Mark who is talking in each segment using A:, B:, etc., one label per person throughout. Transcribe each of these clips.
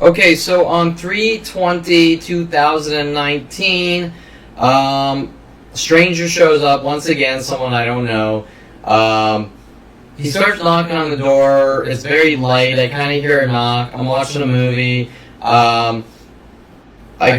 A: Okay, so on 3/20/2019, stranger shows up once again, someone I don't know. He starts knocking on the door. It's very light. I kind of hear a knock. I'm watching a movie. I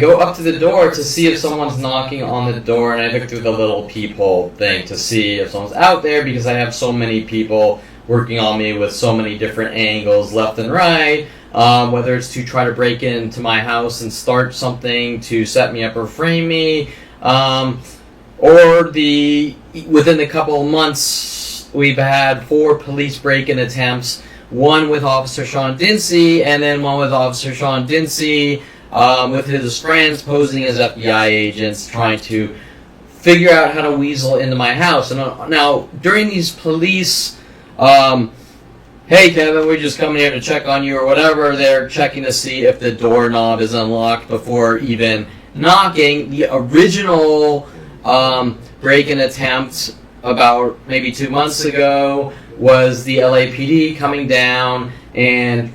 A: go up to the door to see if someone's knocking on the door, and I look through the little peephole thing to see if someone's out there because I have so many people working on me with so many different angles, left and right. Whether it's to try to break into my house and start something to set me up or frame me, or within a couple of months, we've had 4 police break-in attempts, one with Officer Sean Dincy, and then one with Officer Sean Dincy with his friends posing as FBI agents, trying to figure out how to weasel into my house. And now, during these police, hey Kevin, we're just coming here to check on you or whatever, they're checking to see if the doorknob is unlocked before even knocking. The original break-in attempt about maybe 2 months ago was the LAPD coming down and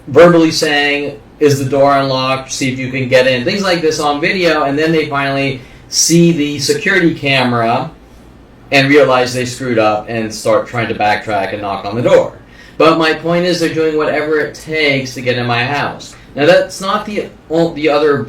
A: verbally saying, is the door unlocked, see if you can get in, things like this on video, and then they finally see the security camera and realize they screwed up and start trying to backtrack and knock on the door. But my point is, they're doing whatever it takes to get in my house. Now, that's not the only other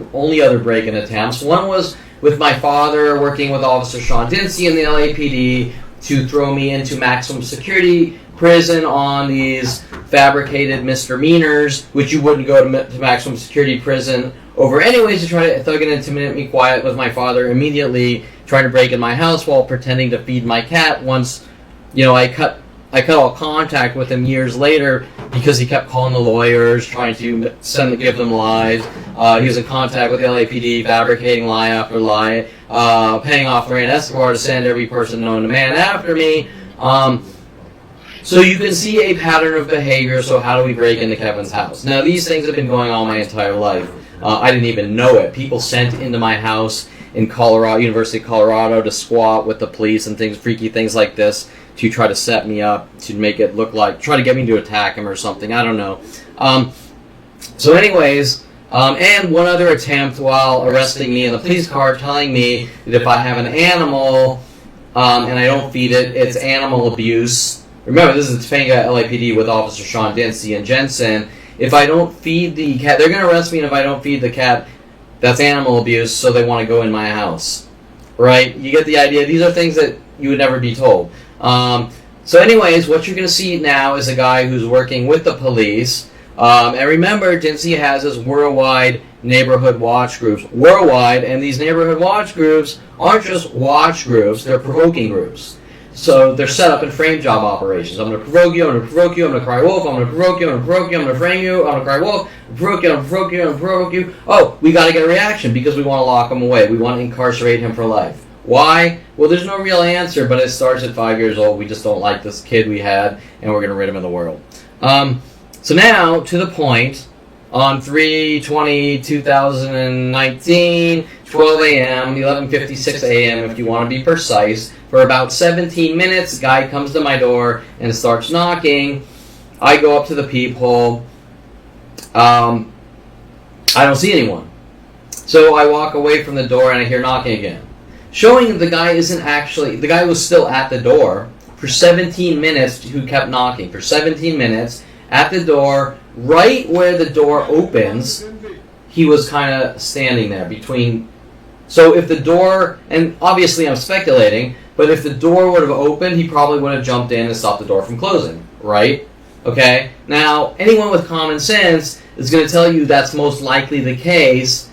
A: break-in attempts. One was with my father working with Officer Sean Dincy in the LAPD to throw me into maximum security prison on these fabricated misdemeanors, which you wouldn't go to maximum security prison over anyways, to try to thug and intimidate me. Quiet with my father immediately trying to break in my house while pretending to feed my cat. Once, I cut all contact with him years later because he kept calling the lawyers, trying to give them lies. He was in contact with the LAPD, fabricating lie after lie, paying off Lorraine Escobar to send every person known to man after me. So you can see a pattern of behavior. So how do we break into Kevin's house? Now, these things have been going on my entire life. I didn't even know it. People sent into my house in Colorado, University of Colorado, to squat with the police and freaky things like this, to try to set me up, to make it look like, try to get me to attack him or something. I don't know. So anyways, and one other attempt while arresting me in the police car, telling me that if I have an animal and I don't feed it, it's animal abuse. Remember, this is Topanga LAPD with Officer Sean Dincy and Jensen. If I don't feed the cat, they're going to arrest me, and if I don't feed the cat, that's animal abuse, so they want to go in my house. Right? You get the idea. These are things that you would never be told. So anyways, what you're going to see now is a guy who's working with the police. And remember, Dincy has his worldwide neighborhood watch groups. Worldwide, and these neighborhood watch groups aren't just watch groups, they're provoking groups. So they're set up in frame job operations. I'm going to provoke you, I'm going to provoke you, I'm going to cry wolf, I'm going to provoke you, I'm going to provoke you, I'm going to frame you, I'm going to cry wolf, I'm going to provoke you, I'm going to provoke you, I'm going to provoke you. Oh, we got to get a reaction because we want to lock him away. We want to incarcerate him for life. Why? Well, there's no real answer, but it starts at 5 years old. We just don't like this kid we had, and we're going to rid him of the world. So now, to the point, on 3/20/2019, 12 a.m., 11:56 a.m., if you want to be precise, for about 17 minutes, a guy comes to my door and starts knocking. I go up to the peephole. I don't see anyone. So I walk away from the door and I hear knocking again. Showing the guy the guy was still at the door for 17 minutes, who kept knocking for 17 minutes at the door. Right where the door opens, he was kind of standing there between. So if the door, and obviously I'm speculating, but if the door would have opened, he probably would have jumped in and stopped the door from closing, right? Okay? Now, anyone with common sense is going to tell you that's most likely the case,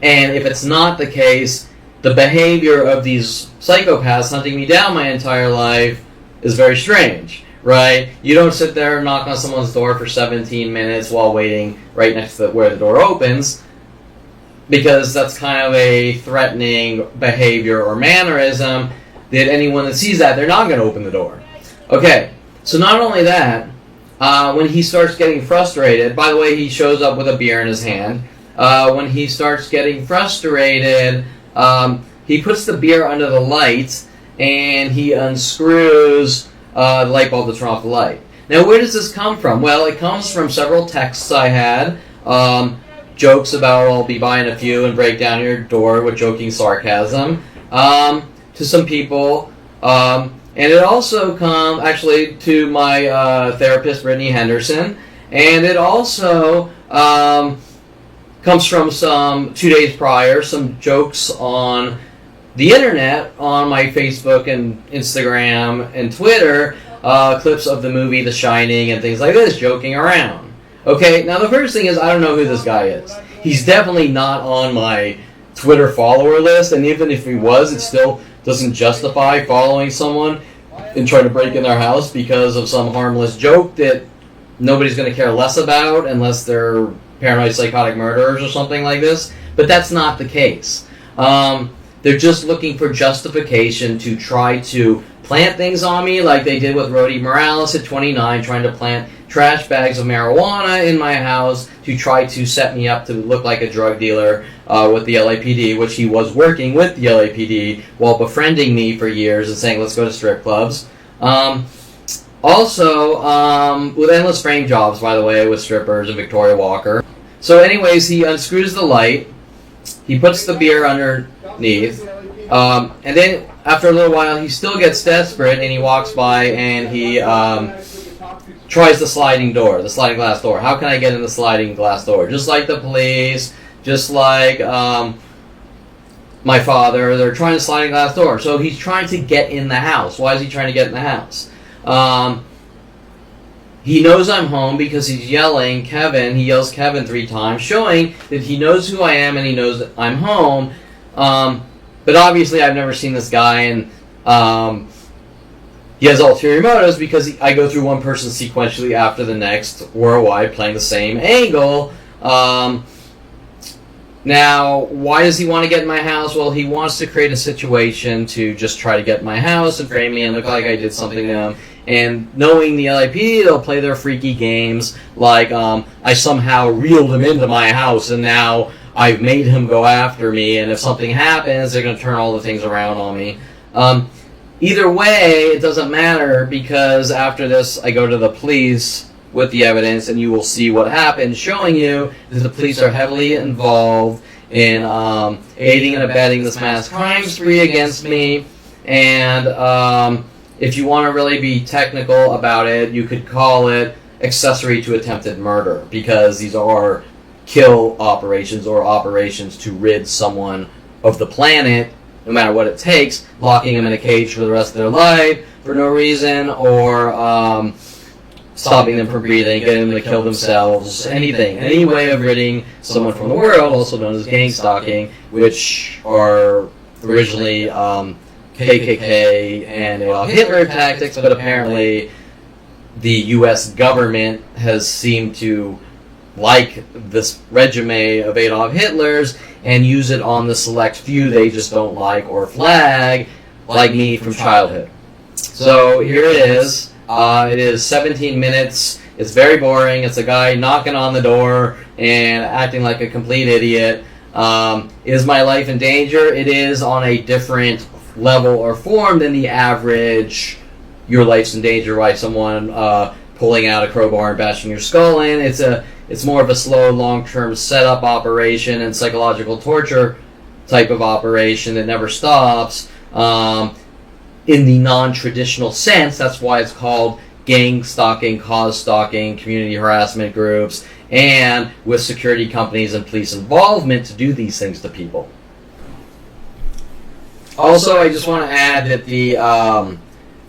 A: and if it's not the case, the behavior of these psychopaths hunting me down my entire life is very strange, right? You don't sit there and knock on someone's door for 17 minutes while waiting right next to where the door opens, because that's kind of a threatening behavior or mannerism that anyone that sees that, they're not going to open the door. Okay, so not only that, when he starts getting frustrated, by the way, he shows up with a beer in his hand. When he starts getting frustrated, he puts the beer under the light and he unscrews the light bulb to turn off the light. Now, where does this come from? Well, it comes from several texts I had jokes about I'll be buying a few and break down your door with joking sarcasm to some people. And it also comes actually to my therapist, Brittany Henderson. And it also comes from 2 days prior, some jokes on the internet, on my Facebook and Instagram and Twitter, clips of the movie The Shining and things like this, joking around. Okay, now the first thing is I don't know who this guy is. He's definitely not on my Twitter follower list, and even if he was, it still doesn't justify following someone and trying to break in their house because of some harmless joke that nobody's going to care less about unless they're paranoid psychotic murderers or something like this. But that's not the case. They're just looking for justification to try to plant things on me like they did with Rody Morales at 29, trying to plant trash bags of marijuana in my house to try to set me up to look like a drug dealer with the LAPD, which he was working with the LAPD while befriending me for years and saying, let's go to strip clubs. Also, with endless frame jobs, by the way, with strippers and Victoria Walker. So anyways, he unscrews the light, he puts the beer underneath, and then after a little while, he still gets desperate, and he walks by and he tries the sliding glass door. How can I get in the sliding glass door? Just like the police, just like my father, they're trying the sliding glass door. So he's trying to get in the house. Why is he trying to get in the house? He knows I'm home because he's yelling Kevin. He yells Kevin 3 times, showing that he knows who I am and he knows that I'm home. But obviously I've never seen this guy, and he has ulterior motives because I go through one person sequentially after the next worldwide playing the same angle. Now, why does he want to get in my house? Well, he wants to create a situation to just try to get in my house and frame me and look like I did something to him. And knowing the LAPD, they'll play their freaky games like I somehow reeled him into my house and now I've made him go after me, and if something happens, they're going to turn all the things around on me. Either way, it doesn't matter because after this, I go to the police with the evidence, and you will see what happened, showing you that the police are heavily involved in aiding and abetting this mass crime spree against me. And if you want to really be technical about it, you could call it accessory to attempted murder, because these are kill operations or operations to rid someone of the planet, no matter what it takes, locking them in a cage for the rest of their life for no reason, or stopping them from breathing, getting them to kill themselves, anything. Any way of ridding someone from the world, also known as gang stalking, which are originally KKK and Adolf Hitler tactics, but apparently the U.S. government has seemed to like this resume of Adolf Hitler's and use it on the select few they just don't like or flag, like me from childhood. So here it is. It is 17 minutes. It's very boring. It's a guy knocking on the door and acting like a complete idiot. Is my life in danger? It is on a different level or form than the average your life's in danger by someone pulling out a crowbar and bashing your skull in. It's more of a slow, long-term setup operation and psychological torture type of operation that never stops. In the non-traditional sense, that's why it's called gang stalking, cause stalking, community harassment groups, and with security companies and police involvement to do these things to people. Also, I just want to add that the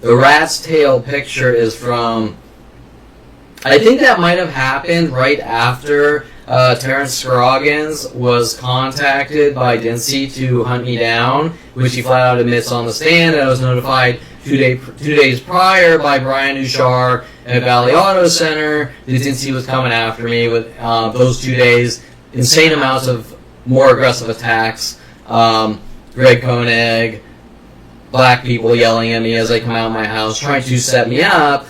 A: rat's tail picture is from, I think that might have happened right after Terrence Scroggins was contacted by Dincy to hunt me down, which he flat out admits on the stand. And I was notified 2 days prior by Brian Ushar at Valley Auto Center that Dincy was coming after me with those 2 days. Insane amounts of more aggressive attacks. Greg Koenig, black people yelling at me as I come out of my house, trying to set me up.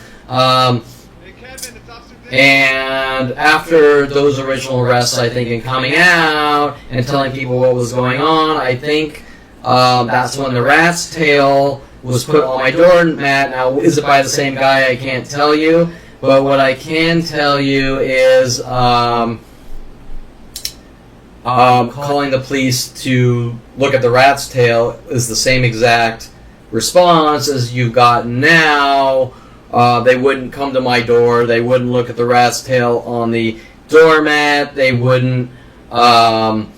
A: And after those original arrests, I think, and coming out and telling people what was going on, I think that's when the rat's tail was put on my doormat. Now, is it by the same guy? I can't tell you. But what I can tell you is calling the police to look at the rat's tail is the same exact response as you've got now. They wouldn't come to my door. They wouldn't look at the rat's tail on the doormat. They wouldn't, when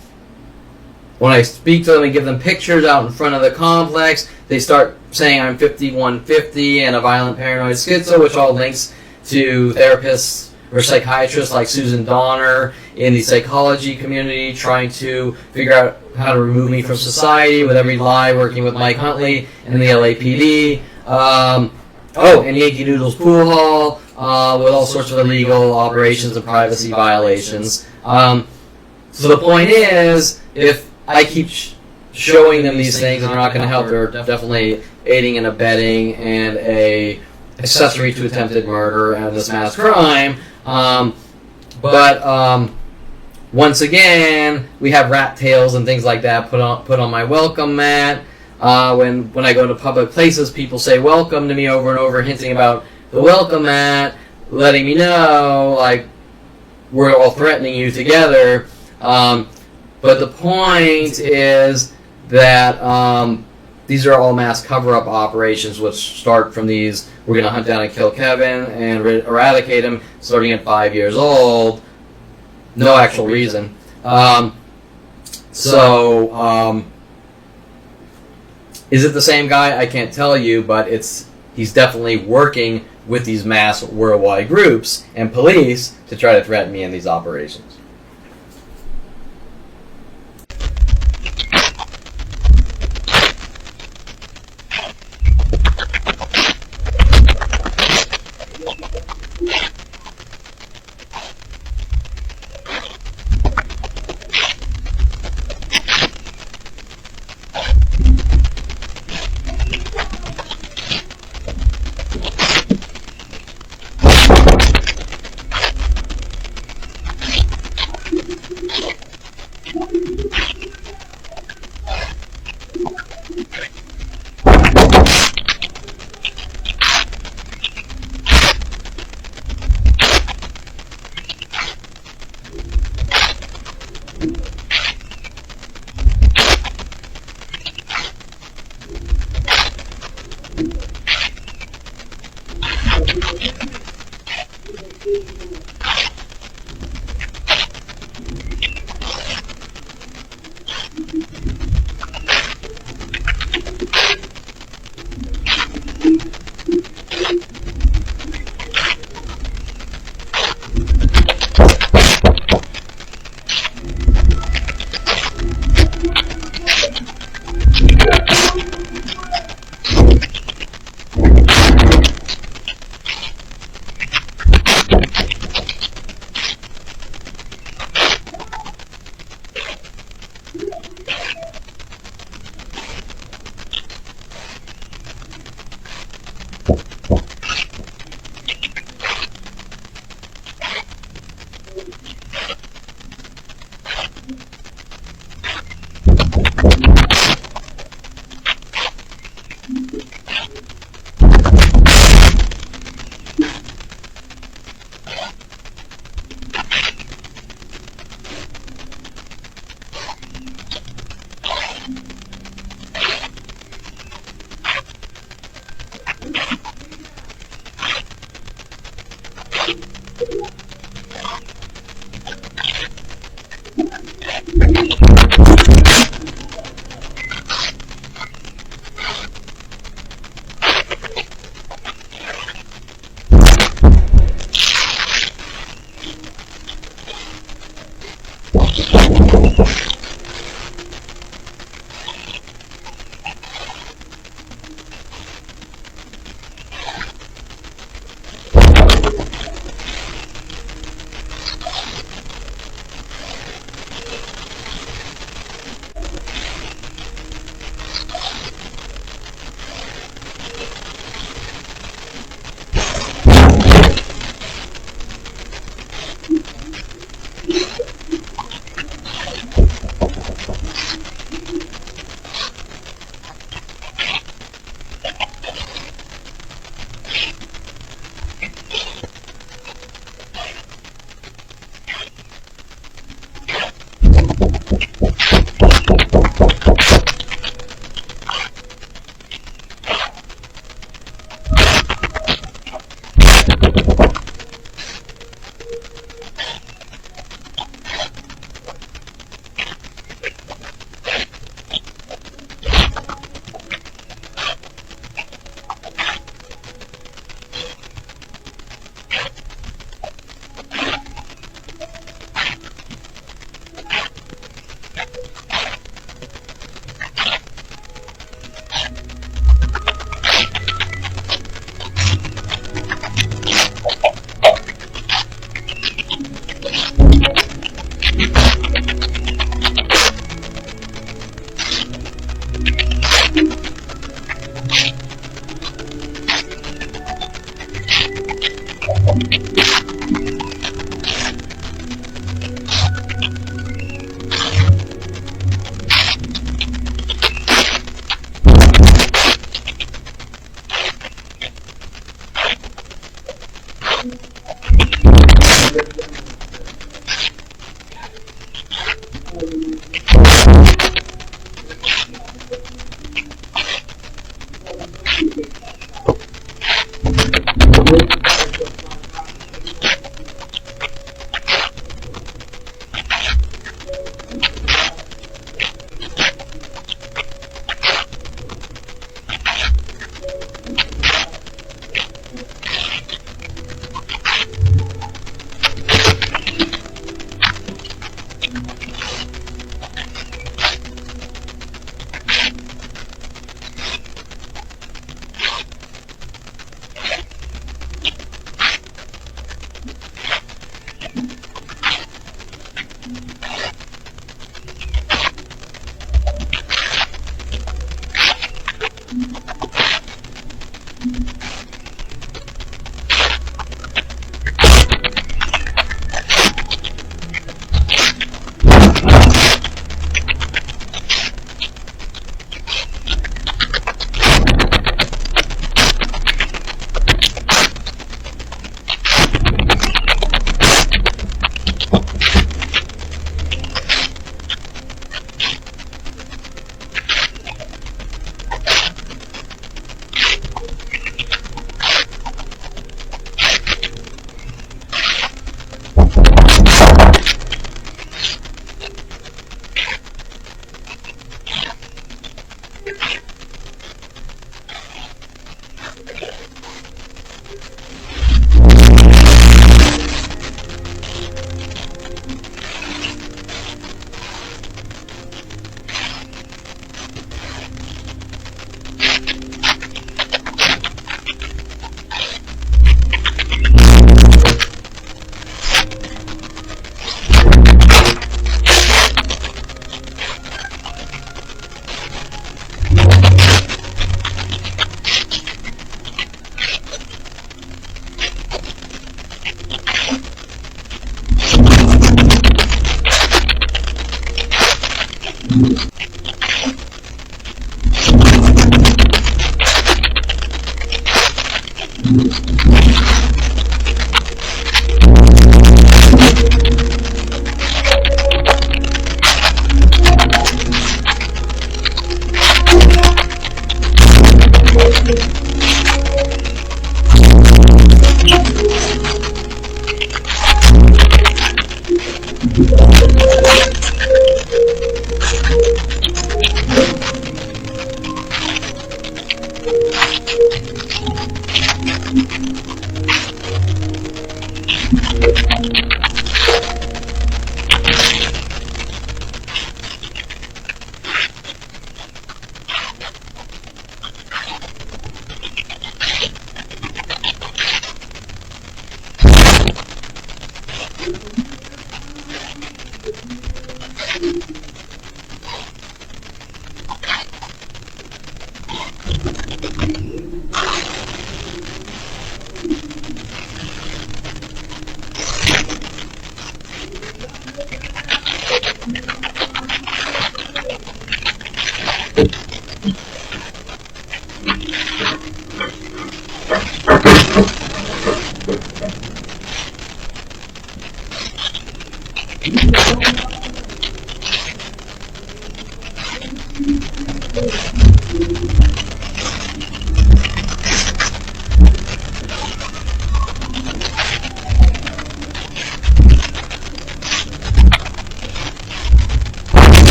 A: I speak to them and give them pictures out in front of the complex, they start saying I'm 5150 and a violent paranoid schizo, which all links to therapists or psychiatrists like Susan Donner in the psychology community trying to figure out how to remove me from society with every lie, working with Mike Huntley and the LAPD. And Yankee Doodle's Pool Hall with all sorts of illegal operations and privacy violations. So the point is, if I keep showing them these things and they're not going to help, they're definitely aiding and abetting and a accessory to attempted murder and this mass crime. But once again, we have rat tails and things like that put on my welcome mat. When I go to public places, people say welcome to me over and over, hinting about the welcome mat, letting me know, like, we're all threatening you together. But the point is that these are all mass cover-up operations, which start from these, we're going to hunt down and kill Kevin and eradicate him, starting at 5 years old. No actual reason. Is it the same guy? I can't tell you, but he's definitely working with these mass worldwide groups and police to try to threaten me in these operations.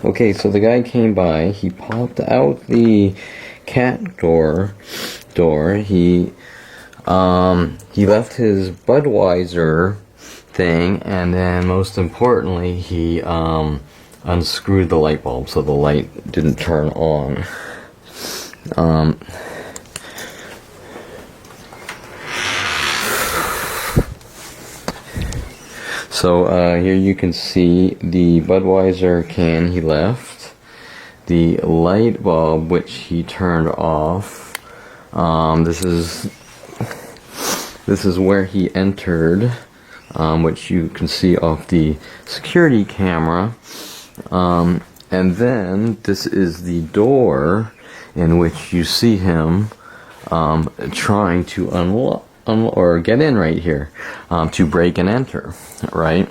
B: Okay, so the guy came by. He popped out the cat door. He left his Budweiser thing, and then most importantly, he unscrewed the light bulb so the light didn't turn on. So here you can see the Budweiser can he left, the light bulb which he turned off. This is where he entered, which you can see off the security camera. And then this is the door in which you see him trying to unlock or get in right here, to break and enter, right?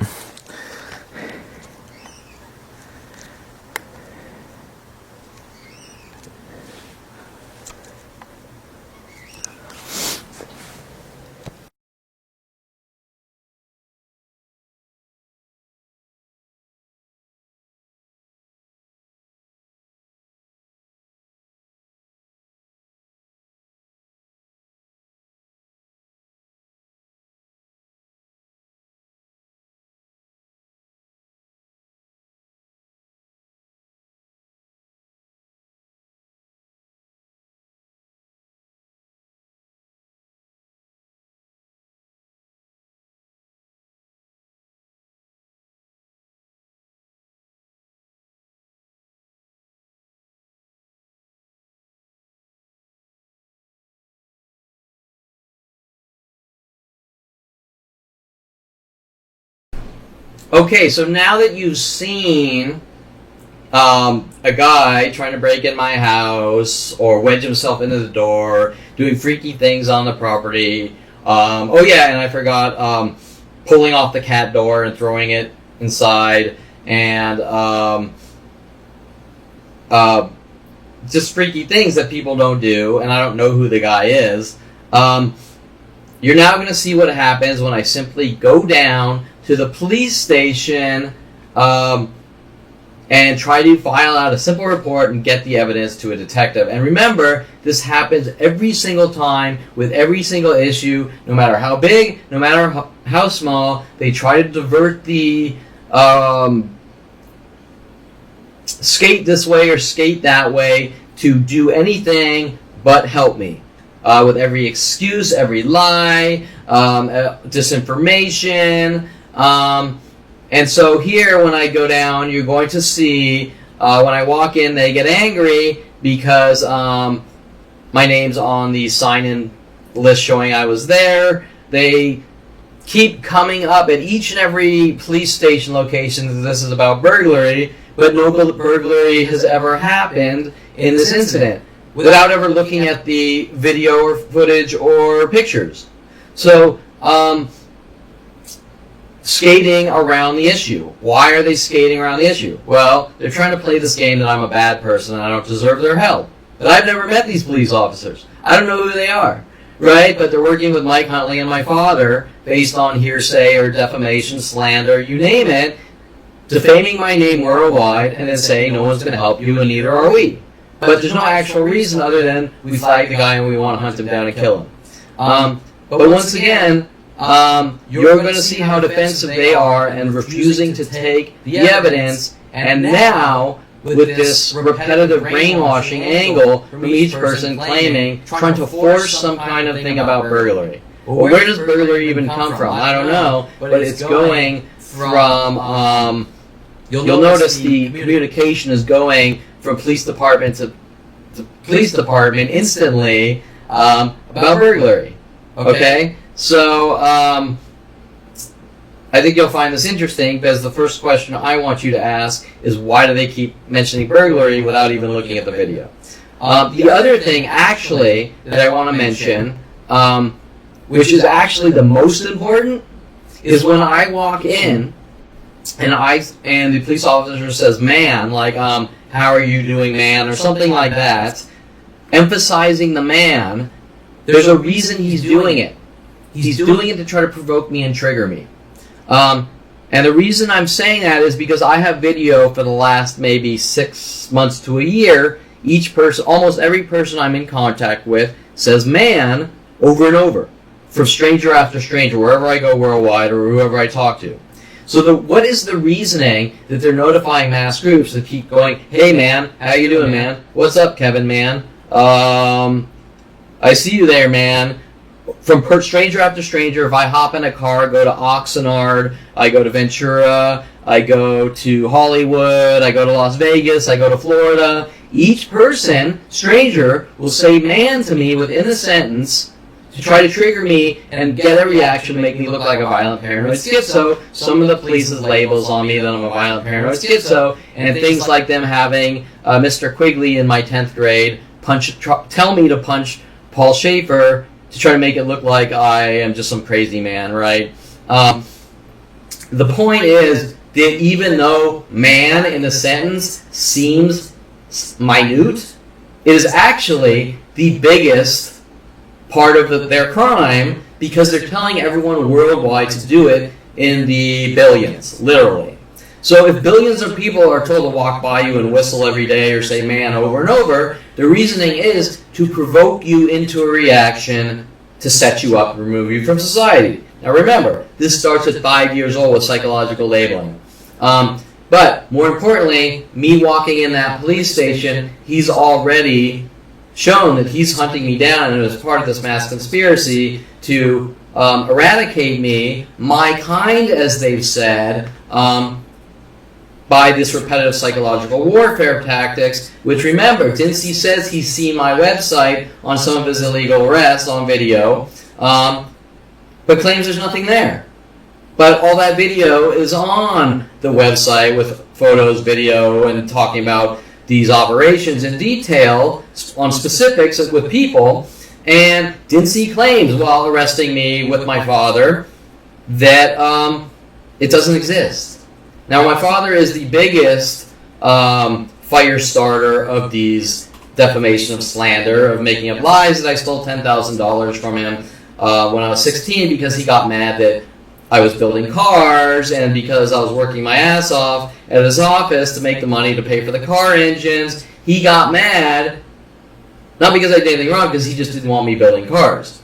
A: Okay, so now that you've seen a guy trying to break in my house or wedge himself into the door, doing freaky things on the property. Oh yeah, and I forgot pulling off the cat door and throwing it inside, and just freaky things that people don't do, and I don't know who the guy is. You're now going to see what happens when I simply go down to the police station and try to file out a simple report and get the evidence to a detective. And remember, this happens every single time with every single issue, no matter how big, no matter how small. They try to divert the skate this way or skate that way to do anything but help me. With every excuse, every lie, disinformation. And so here, when I go down, you're going to see, when I walk in, they get angry because my name's on the sign-in list showing I was there. They keep coming up at each and every police station location that this is about burglary, but no burglary has ever happened in this incident without ever looking at the video or footage or pictures. So, skating around the issue. Why are they skating around the issue? Well, they're trying to play this game that I'm a bad person and I don't deserve their help. But I've never met these police officers. I don't know who they are, right? But they're working with Mike Huntley and my father based on hearsay or defamation, slander, you name it, defaming my name worldwide and then saying no one's going to help you and neither are we. But there's no actual reason other than we flag the guy and we want to hunt him down and kill him. But once again, you're going to see how defensive they are and refusing to take the evidence. And now, with this repetitive brainwashing angle from each person claiming, trying to force some kind of thing about burglary. Well, where does burglary even come from? I don't know, but it's going from, you'll notice the communication is going from police department to police department instantly about burglary. Okay? So, I think you'll find this interesting because the first question I want you to ask is why do they keep mentioning burglary without even looking at the video? The other thing, actually, that I want to mention, which is actually the most important, is when I walk in and the police officer says, "Man," like, "How are you doing, man?" or something like that, emphasizing the man. There's a reason he's doing it. He's doing it to try to provoke me and trigger me. And the reason I'm saying that is because I have video for the last maybe 6 months to a year. Each person, almost every person I'm in contact with, says man over and over. From stranger after stranger, wherever I go worldwide or whoever I talk to. So what is the reasoning that they're notifying mass groups to keep going, hey man, how you doing, man? What's up, Kevin, man? I see you there, man. From stranger after stranger, if I hop in a car, go to Oxnard, I go to Ventura, I go to Hollywood, I go to Las Vegas, I go to Florida, each person, stranger, will say man to me within a sentence to try to trigger me and get a reaction to make me look like a violent paranoid schizo. Some of the police's labels on me that I'm a violent paranoid schizo, and things like them having Mr. Quigley in my 10th grade tell me to punch Paul Schaefer to try to make it look like I am just some crazy man, right? The point is that even though man in the sentence seems minute, it is actually the biggest part of their crime because they're telling everyone worldwide to do it in the billions, literally. So if billions of people are told to walk by you and whistle every day or say man over and over, the reasoning is to provoke you into a reaction to set you up and remove you from society. Now remember, this starts at 5 years old with psychological labeling. But more importantly, me walking in that police station, he's already shown that he's hunting me down and as part of this mass conspiracy to eradicate me, my kind, as they've said, by this repetitive psychological warfare tactics, which remember, Dincy says he's seen my website on some of his illegal arrests on video, but claims there's nothing there. But all that video is on the website with photos, video, and talking about these operations in detail on specifics with people. And Dincy claims while arresting me with my father that it doesn't exist. Now, my father is the biggest fire starter of these defamation of slander, of making up lies that I stole $10,000 from him when I was 16 because he got mad that I was building cars and because I was working my ass off at his office to make the money to pay for the car engines. He got mad, not because I did anything wrong, because he just didn't want me building cars.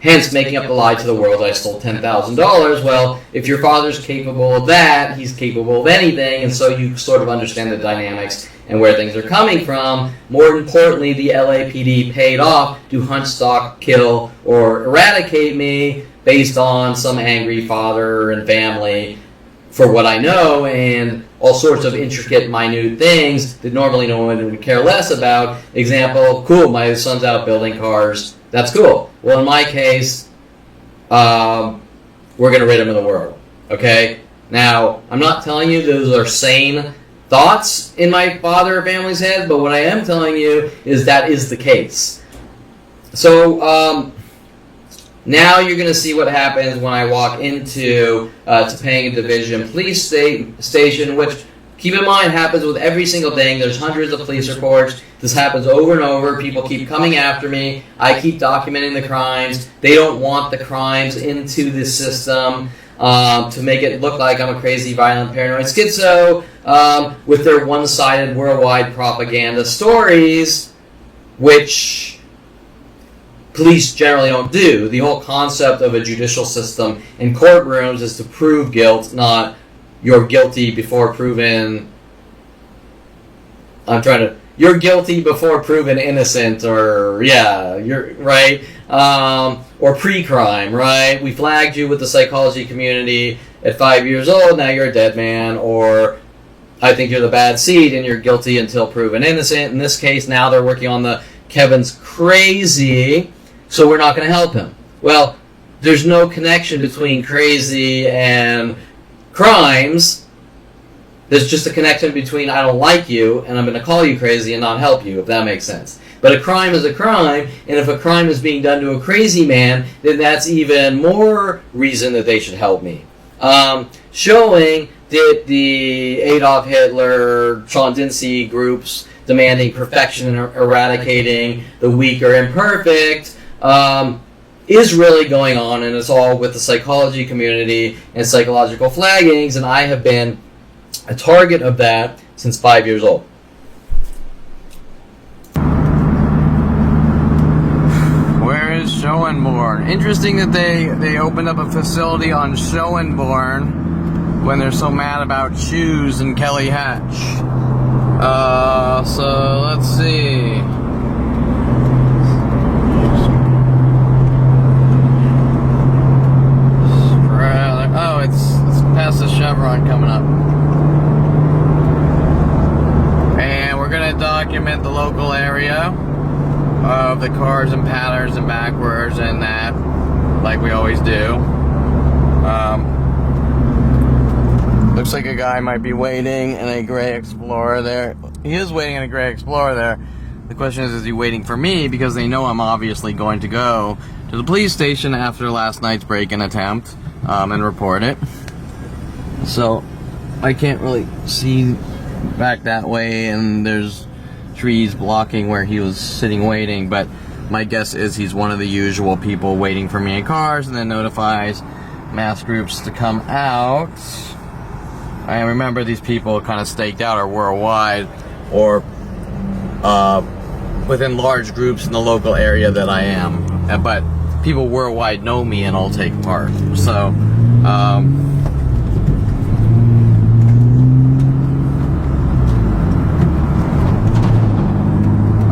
A: Hence, making up the lie to the world I stole $10,000. Well, if your father's capable of that, he's capable of anything, and so you sort of understand the dynamics and where things are coming from. More importantly, the LAPD paid off to hunt, stalk, kill, or eradicate me based on some angry father and family for what I know, and all sorts of intricate, minute things that normally no one would care less about. Example, cool, my son's out building cars. That's cool. Well, in my case, we're going to rid him of the world. Okay? Now, I'm not telling you those are sane thoughts in my father or family's head, but what I am telling you is that is the case. So, now you're going to see what happens when I walk into Topanga Division Police Station, which, keep in mind, happens with every single thing. There's hundreds of police reports. This happens over and over. People keep coming after me. I keep documenting the crimes. They don't want the crimes into the system to make it look like I'm a crazy, violent, paranoid schizo with their one-sided worldwide propaganda stories, which police generally don't do. The whole concept of a judicial system in courtrooms is to prove guilt, not you're guilty before proven... You're guilty before proven innocent, or, yeah, you're right, or pre-crime, right? We flagged you with the psychology community at 5 years old, now you're a dead man, or I think you're the bad seed and you're guilty until proven innocent. In this case, now they're working on the Kevin's crazy, so we're not going to help him. Well, there's no connection between crazy and crimes. There's just a connection between I don't like you and I'm going to call you crazy and not help you, if that makes sense. But a crime is a crime, and if a crime is being done to a crazy man, then that's even more reason that they should help me. Showing that the Adolf Hitler, Sean Dincy groups demanding perfection and eradicating the weak or imperfect is really going on, and it's all with the psychology community and psychological flaggings, and I have been a target of that since 5 years old.
B: Where is Schoenborn? Interesting that they opened up a facility on Schoenborn when they're so mad about shoes and Kelly Hatch. So let's see. Oh, it's past the Chevron coming up. And we're gonna document the local area of the cars and patterns and backwards and that, like we always do. Looks like a guy might be waiting in a gray Explorer there. He is waiting in a gray Explorer there. The question is he waiting for me? Because they know I'm obviously going to go to the police station after last night's break-in attempt and report it. So I can't really see back that way, and there's trees blocking where he was sitting waiting, but my guess is he's one of the usual people waiting for me in cars and then notifies mass groups to come out. I remember these people kind of staked out are worldwide or within large groups in the local area that I am, but people worldwide know me and all take part. So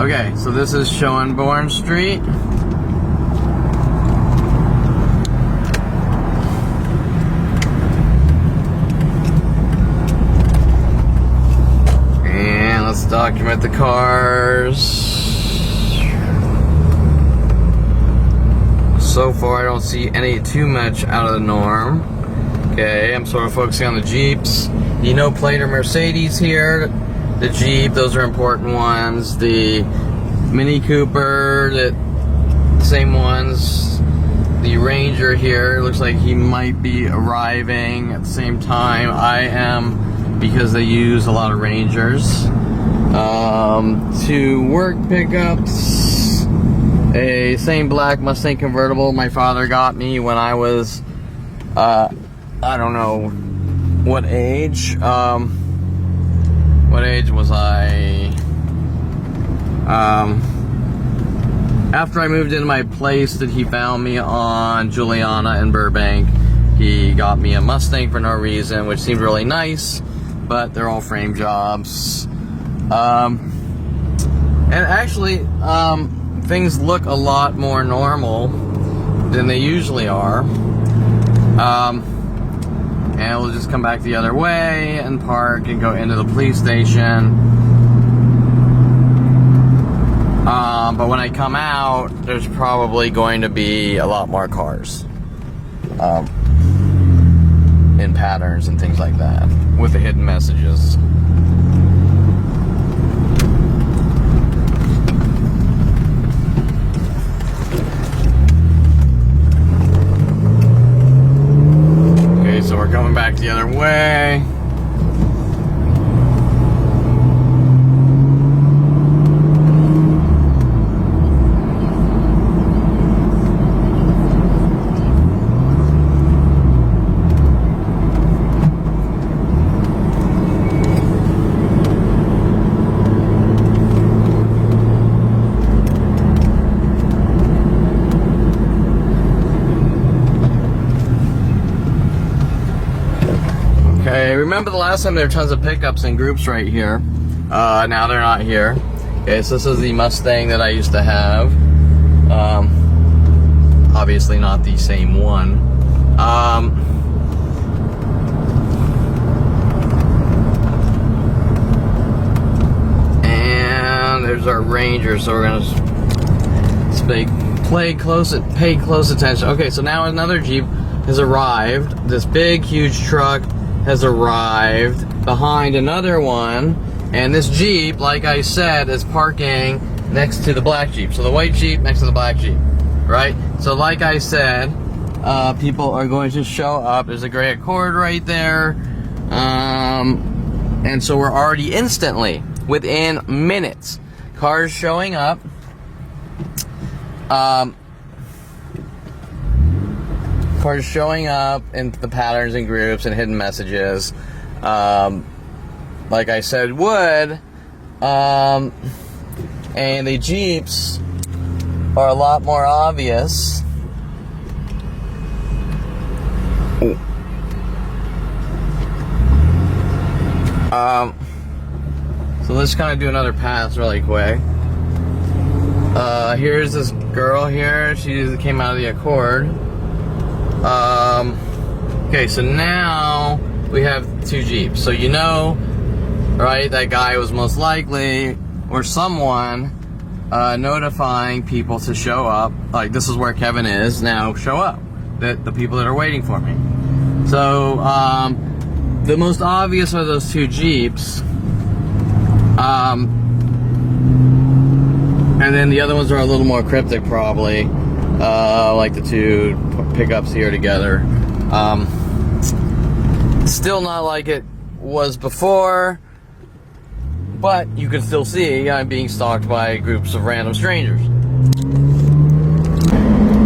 B: okay, so this is Schoenborn Street. And let's document the cars. So far I don't see any too much out of the norm. Okay, I'm sort of focusing on the Jeeps. The no plate or Mercedes here. The Jeep, those are important ones. The Mini Cooper, the same ones. The Ranger here, looks like he might be arriving at the same time I am, because they use a lot of Rangers. 2 work pickups. A same black Mustang convertible my father got me when I was, I don't know what age. What age was I? After I moved into my place that he found me on Juliana in Burbank, he got me a Mustang for no reason, which seemed really nice, but they're all frame jobs. And actually, things look a lot more normal than they usually are. And we'll just come back the other way and park and go into the police station. But when I come out, there's probably going to be a lot more cars in patterns and things like that with the hidden messages. So we're coming back the other way. Okay, remember the last time there were tons of pickups and groups right here. Now they're not here. Okay, so this is the Mustang that I used to have. Obviously not the same one. And there's our Ranger, so we're gonna pay close attention. Okay, so now another Jeep has arrived. This big, huge truck has arrived behind another one, and this Jeep, like I said, is parking next to the black Jeep. So the white Jeep next to the black Jeep, right? So like I said, people are going to show up. There's a gray Accord right there, and so we're already instantly, within minutes, cars showing up.
A: cars showing up in the patterns and groups and hidden messages, like I said would, and the Jeeps are a lot more obvious. So let's kind of do another pass really quick. Here's this girl here. She came out of the Accord. Okay, so now we have 2 Jeeps. So you know, right, that guy was most likely, or someone, notifying people to show up. Like, this is where Kevin is, now show up. The people that are waiting for me. So, the most obvious are those 2 Jeeps. And then the other ones are a little more cryptic, probably. Like the 2 pickups here together. Still not like it was before, but you can still see I'm being stalked by groups of random strangers.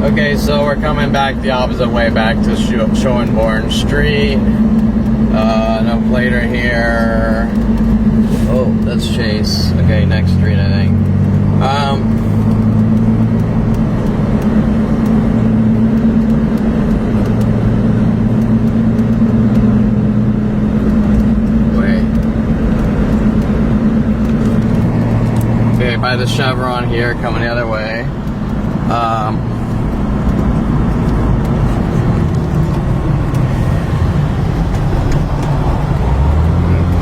A: Okay, so we're coming back the opposite way back to Schoenborn Street. No plater here. Oh, that's Chase. Okay, next street, I think. Okay, by the Chevron here, coming the other way.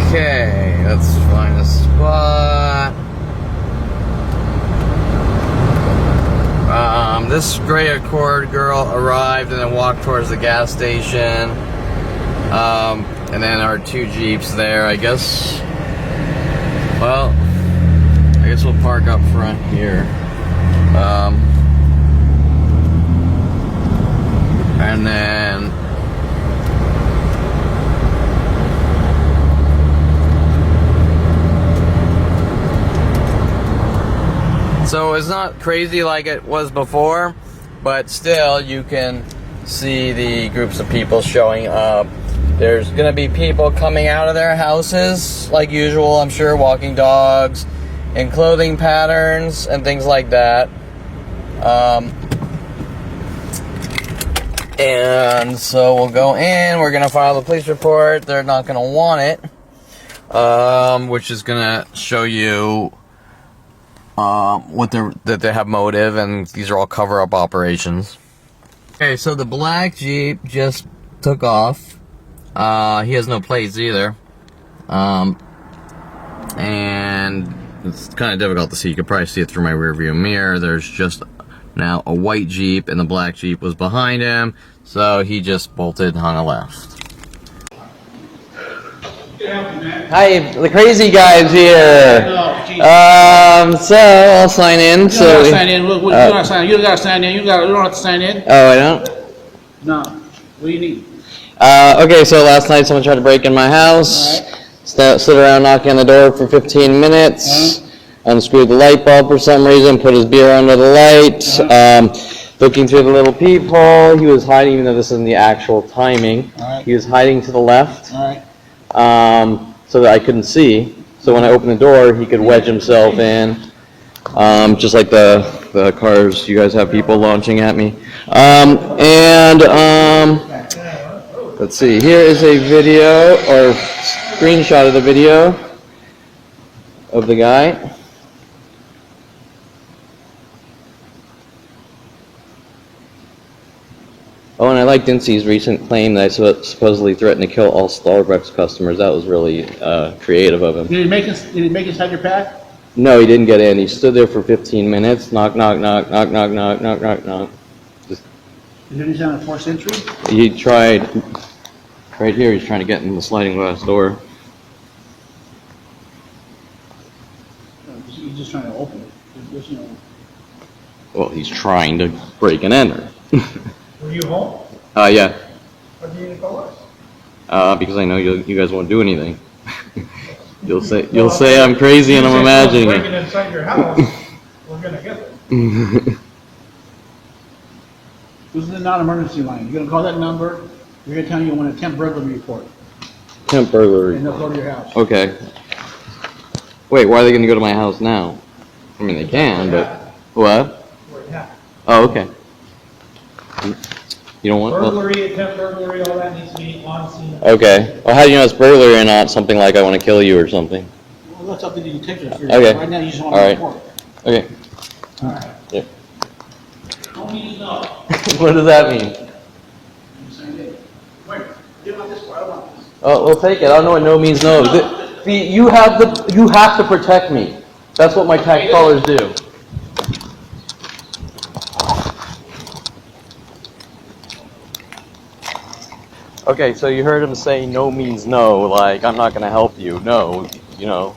A: Okay, let's find a spot. This gray Accord girl arrived and then walked towards the gas station. And then our 2 Jeeps there, I guess. Well, I guess we'll park up front here. And then so it's not crazy like it was before, but still you can see the groups of people showing up. There's gonna be people coming out of their houses like usual, I'm sure, walking dogs and clothing patterns and things like that. And so we'll go in, we're gonna file the police report. They're not gonna want it, which is gonna show you that they have motive, and these are all cover-up operations. Okay, so the black Jeep just took off. He has no plates either. And it's kind of difficult to see. You could probably see it through my rear view mirror. There's just now a white Jeep, and the black Jeep was behind him, so he just bolted and hung a left. Hi, the crazy guy's here. So I'll sign in.
C: You don't gotta sign in. You don't gotta sign in. You don't gotta sign in. You don't have to sign in.
A: Oh, I don't?
C: No. What do you need?
A: Okay, so last night someone tried to break in my house. Stood around knocking on the door for 15 minutes. Unscrewed the light bulb for some reason. Put his beer under the light. Looking through the little peephole. He was hiding, even though this isn't the actual timing. He was hiding to the left. So that I couldn't see. So when I opened the door, he could wedge himself in. Just like the cars, you guys have people launching at me. Let's see, here is a video, or screenshot of the video of the guy. Oh, and I like Dincy's recent claim that I supposedly threatened to kill all Starbucks customers. That was really creative of him.
C: Did he make inside your pack?
A: No, he didn't get in. He stood there for 15 minutes. Knock, knock, knock, knock, knock, knock, knock, knock, knock.
C: Is he on a 4th Century?
A: He tried, right here, he's trying to get in the sliding glass door.
C: He's just trying to open it. There's no...
A: Well, he's trying to break and enter.
D: Were you home?
A: Yeah.
D: What do you need to call us?
A: Because I know you guys won't do anything. You'll say I'm crazy and I'm imagining
D: breaking
A: it.
D: inside your house, we're gonna get it.
C: This is the non-emergency line. You're gonna call that number. You're gonna tell me you want an attempt burglary report,
B: Attempt burglary.
C: and they'll go to your house.
B: Okay. Wait, why are they going to go to my house now? I mean, they can, but what?
D: Where it happened.
B: Oh, okay. You don't want? Well,
D: Burglary, attempt burglary, all that needs to be on scene.
B: okay. Well, how do you know it's burglary and not something like I want to kill you or something?
C: Well, that's up to the detective.
B: Okay.
C: Right now, you just want
B: All
C: a
B: right.
C: report.
B: Okay.
C: All right.
B: Yeah.
C: Don't need to know.
B: What does that mean?
C: You say, hey, wait, you want this? I want this.
B: Oh, we'll take it. I don't know what no means no. You have to protect me. That's what my tax dollars do. Okay, so you heard him say no means no, like I'm not going to help you. No, you know.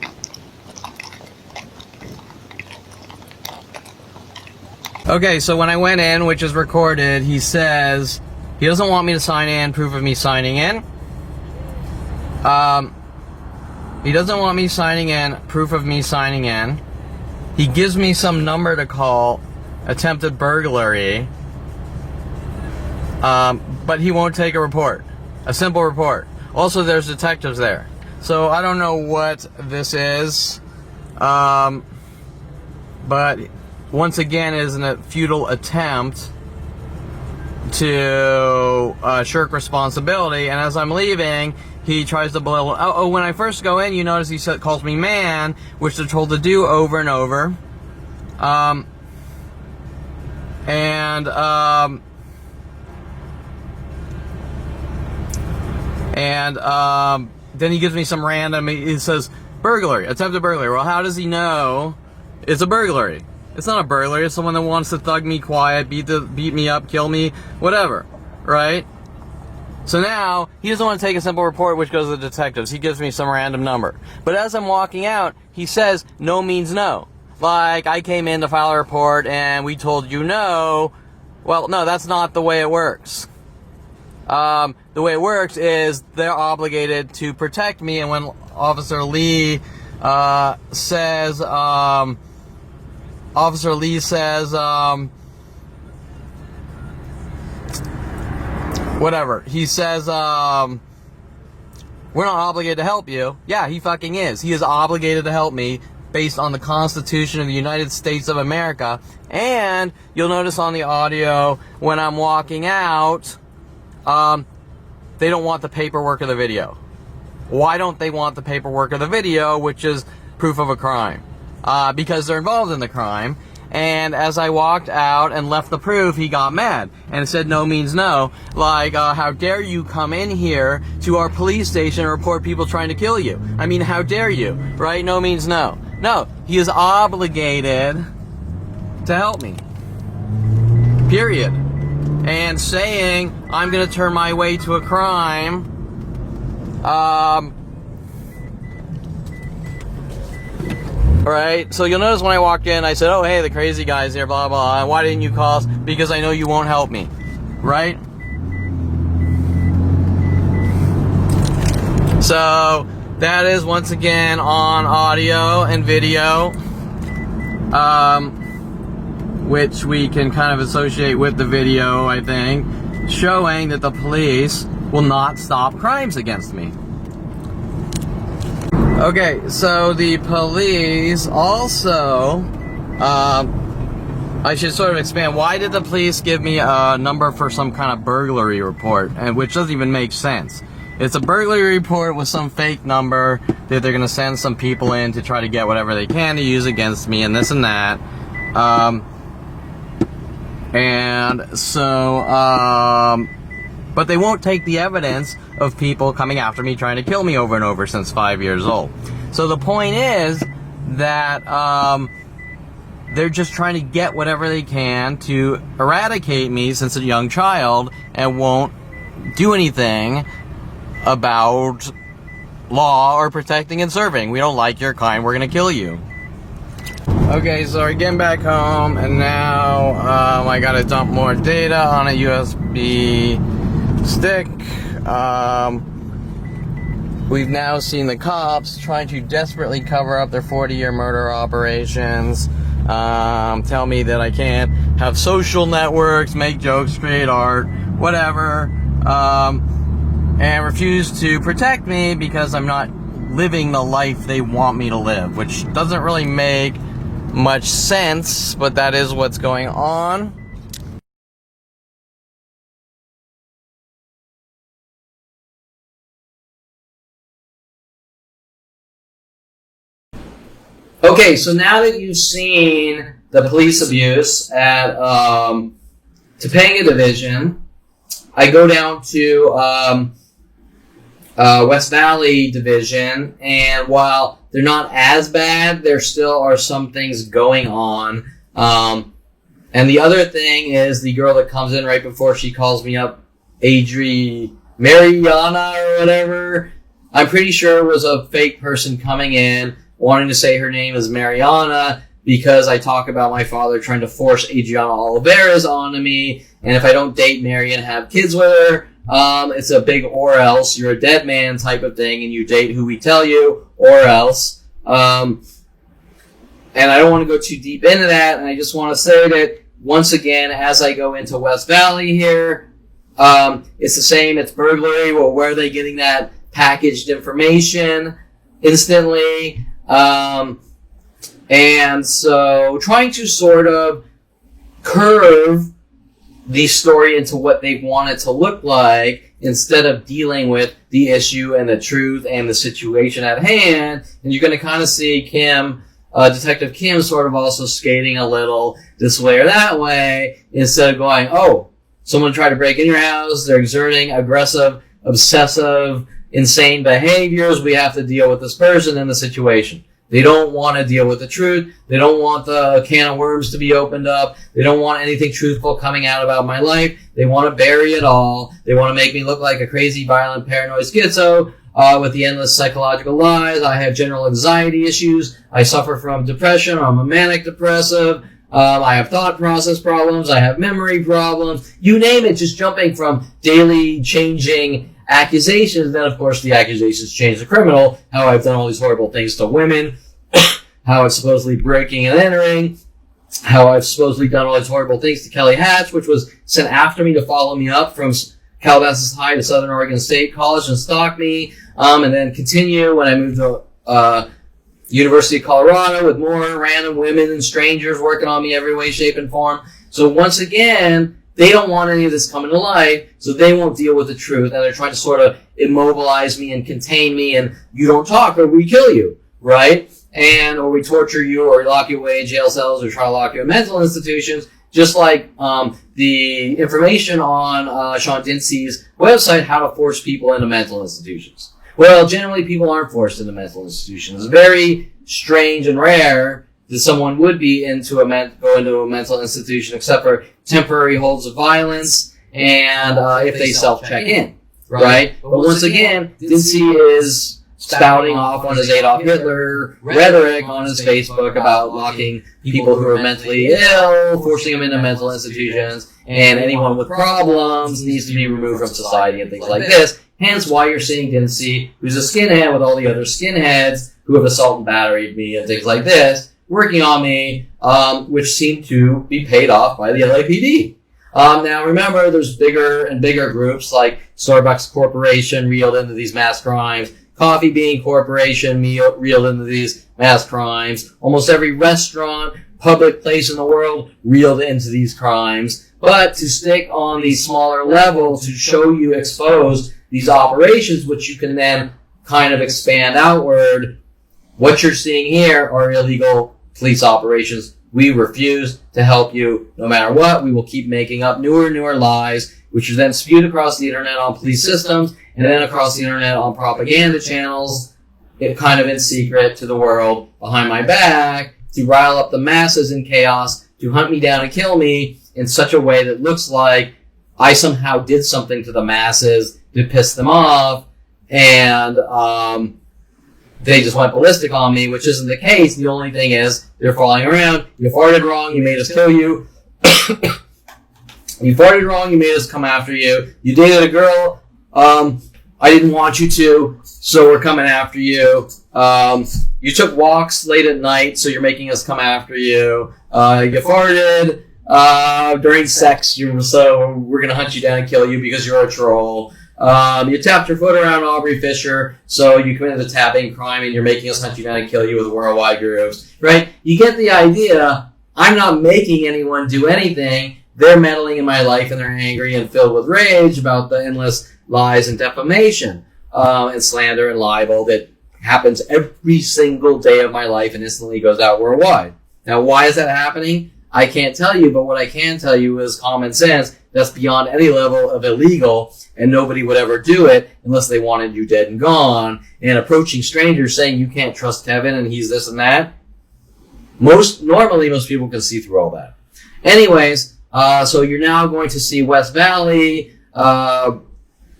A: Okay, so when I went in, which is recorded, he says he doesn't want me to sign in, proof of me signing in. He doesn't want me signing in, proof of me signing in. He gives me some number to call, attempted burglary. But he won't take a report, a simple report. Also, there's detectives there. So I don't know what this is. But once again, it is a futile attempt to shirk responsibility. And as I'm leaving, he tries to belittle. Oh, when I first go in, you notice he calls me man, which they're told to do over and over. Then he gives me some random. He says burglary, attempted burglary. Well, how does he know it's a burglary? It's not a burglary. It's someone that wants to thug me quiet, beat me up, kill me, whatever, right? So now, he doesn't want to take a simple report, which goes to the detectives. He gives me some random number. But as I'm walking out, he says, no means no. Like, I came in to file a report, and we told you no. Well, no, that's not the way it works. The way it works is they're obligated to protect me, and when Officer Lee says, whatever. He says, we're not obligated to help you. Yeah, he fucking is. He is obligated to help me based on the Constitution of the United States of America. And you'll notice on the audio, when I'm walking out, they don't want the paperwork or the video. Why don't they want the paperwork or the video, which is proof of a crime? Because they're involved in the crime. And as I walked out and left the proof, he got mad and said no means no. Like, how dare you come in here to our police station and report people trying to kill you? I mean, how dare you, right? No means no. No, he is obligated to help me. Period. And saying I'm going to turn my way to a crime, right? So you'll notice when I walked in, I said, oh, hey, the crazy guy's here, blah, blah, and why didn't you call us? Because I know you won't help me, right? So that is once again on audio and video, which we can kind of associate with the video, I think, showing that the police will not stop crimes against me. Okay, so the police also, I should sort of expand. Why did the police give me a number for some kind of burglary report, and which doesn't even make sense? It's a burglary report with some fake number that they're going to send some people in to try to get whatever they can to use against me and this and that. But they won't take the evidence of people coming after me trying to kill me over and over since 5 years old. So the point is that they're just trying to get whatever they can to eradicate me since a young child and won't do anything about law or protecting and serving. We don't like your kind, we're gonna kill you. Okay, so we're getting back home, and now I gotta dump more data on a USB stick. We've now seen the cops trying to desperately cover up their 40-year murder operations. tell me that I can't have social networks, make jokes, create art, whatever, and refuse to protect me because I'm not living the life they want me to live, which doesn't really make much sense, but that is what's going on. Okay, so now that you've seen the police abuse at Topanga Division, I go down to West Valley Division, and while they're not as bad, there still are some things going on. And the other thing is the girl that comes in right before she calls me up, Mariana or whatever, I'm pretty sure it was a fake person coming in, wanting to say her name is Mariana because I talk about my father trying to force Adriana Olivares onto me, and if I don't date Mary and have kids with her, it's a big or else, you're a dead man type of thing, and you date who we tell you, or else. And I don't want to go too deep into that, and I just want to say that, once again, as I go into West Valley here, it's the same, it's burglary. Well, where are they getting that packaged information instantly? And so trying to sort of curve the story into what they want it to look like instead of dealing with the issue and the truth and the situation at hand. And you're going to kind of see Kim, Detective Kim, sort of also skating a little this way or that way instead of going, oh, someone tried to break in your house, they're exerting aggressive, obsessive, insane behaviors, we have to deal with this person and the situation. They don't want to deal with the truth. They don't want the can of worms to be opened up. They don't want anything truthful coming out about my life. They want to bury it all. They want to make me look like a crazy, violent, paranoid schizo with the endless psychological lies. I have general anxiety issues. I suffer from depression. I'm a manic depressive. I have thought process problems. I have memory problems. You name it, just jumping from daily changing accusations. Then, of course, the accusations change the criminal. How I've done all these horrible things to women. How I've supposedly breaking and entering. How I've supposedly done all these horrible things to Kelly Hatch, which was sent after me to follow me up from Calabasas High to Southern Oregon State College and stalk me. And then continue when I moved to University of Colorado with more random women and strangers working on me every way, shape, and form. So once again, they don't want any of this coming to light, so they won't deal with the truth, and they're trying to sort of immobilize me and contain me, and you don't talk or we kill you, right? And, or we torture you, or lock you away in jail cells, or try to lock you in mental institutions, just like the information on Sean Dinsey's website, How to Force People into Mental Institutions. Well, generally people aren't forced into mental institutions. It's very strange and rare that someone would be go into a mental institution, except for temporary holds of violence and if they self-check in, right? But once again, Dinsey is spouting off on his Adolf Hitler rhetoric on his Facebook about locking people who are mentally ill, forcing them into mental institutions, and anyone with problems needs to be removed from society and things like this. Hence why you're seeing Dinsey, who's a skinhead with all the other skinheads who have assault and battered me and things like this, working on me, which seem to be paid off by the LAPD. Now remember, there's bigger and bigger groups like Starbucks Corporation reeled into these mass crimes, Coffee Bean Corporation reeled into these mass crimes, almost every restaurant, public place in the world reeled into these crimes. But to stick on the smaller level to show you expose these operations, which you can then kind of expand outward, what you're seeing here are illegal police operations. We refuse to help you no matter what. We will keep making up newer and newer lies, which are then spewed across the internet on police systems and then across the internet on propaganda channels, kind of in secret to the world behind my back, to rile up the masses in chaos, to hunt me down and kill me in such a way that looks like I somehow did something to the masses to piss them off, and they just went ballistic on me, which isn't the case. The only thing is, they're falling around. You farted wrong, you made us kill you. You farted wrong, you made us come after you. You dated a girl, I didn't want you to, so we're coming after you. You took walks late at night, so you're making us come after you. You farted during sex, so we're gonna hunt you down and kill you because you're a troll. You tapped your foot around Aubrey Fisher, so you committed a tapping crime and you're making us hunt you down and kill you with worldwide grooves, right? You get the idea. I'm not making anyone do anything. They're meddling in my life and they're angry and filled with rage about the endless lies and defamation, and slander and libel that happens every single day of my life and instantly goes out worldwide. Now, why is that happening? I can't tell you, but what I can tell you is common sense. That's beyond any level of illegal, and nobody would ever do it unless they wanted you dead and gone. And approaching strangers saying you can't trust Kevin and he's this and that, normally most people can see through all that. Anyways, so you're now going to see West Valley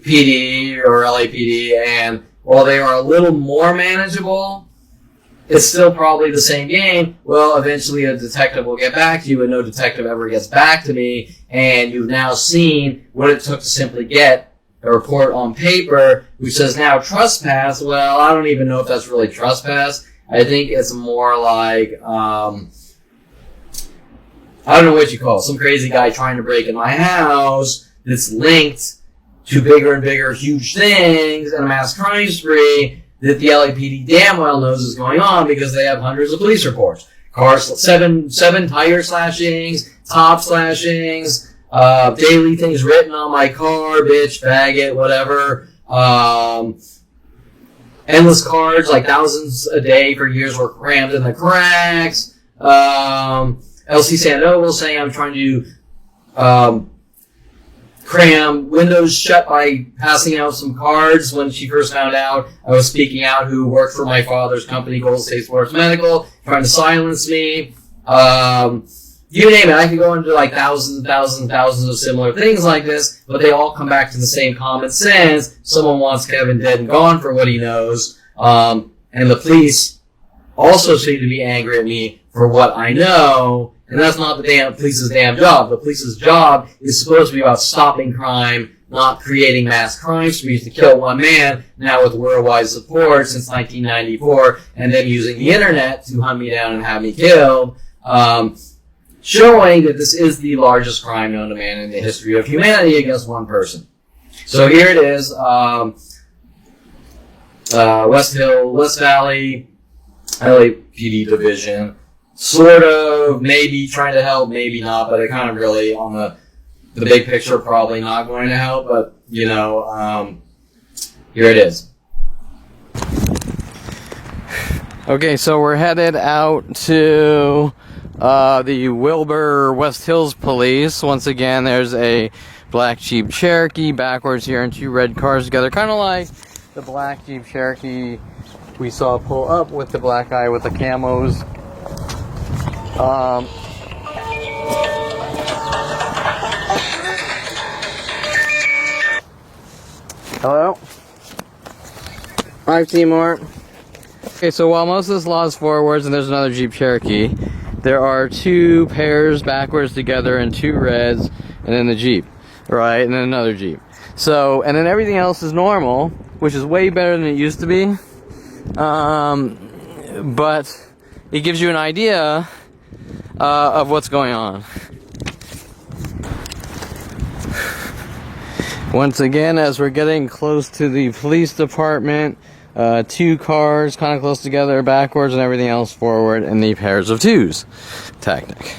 A: PD or LAPD, and while they are a little more manageable, it's still probably the same game. Well, eventually a detective will get back to you, and no detective ever gets back to me, and you've now seen what it took to simply get a report on paper, which says now trespass. Well, I don't even know if that's really trespass. I think it's more like, I don't know what you call it, some crazy guy trying to break in my house that's linked to bigger and bigger huge things and a mass crime spree that the LAPD damn well knows is going on because they have hundreds of police reports. Seven tire slashings, top slashings, daily things written on my car, bitch, faggot, whatever. Endless cards, like thousands a day for years were crammed in the cracks. LC Sandoval saying I'm trying to cram windows shut by passing out some cards when she first found out I was speaking out, who worked for my father's company, Golden State Sports Medical, trying to silence me. You name it. I could go into like thousands and thousands and thousands of similar things like this, but they all come back to the same common sense. Someone wants Kevin dead and gone for what he knows. And the police also seem to be angry at me for what I know. And that's not the police's damn job. The police's job is supposed to be about stopping crime, not creating mass crime sprees to kill one man, now with worldwide support since 1994, and then using the internet to hunt me down and have me killed. Showing that this is the largest crime known to man in the history of humanity against one person. So here it is, West Valley, LAPD division, sort of, maybe trying to help, maybe not, but it kind of really, on the big picture, probably not going to help, but, you know, here it is.
B: Okay, so we're headed out to the Wilbur West Hills Police. Once again, there's a black Jeep Cherokee backwards here and two red cars together, kind of like the black Jeep Cherokee we saw pull up with the black guy with the camos. Hello? Hi, Timor. Okay, so while most of this law is forwards and there's another Jeep Cherokee, there are two pairs backwards together and two reds, and then the Jeep, right? And then another Jeep. So, and then everything else is normal, which is way better than it used to be. But it gives you an idea of what's going on. Once again, as we're getting close to the police department, two cars kind of close together backwards and everything else forward in the pairs of twos tactic.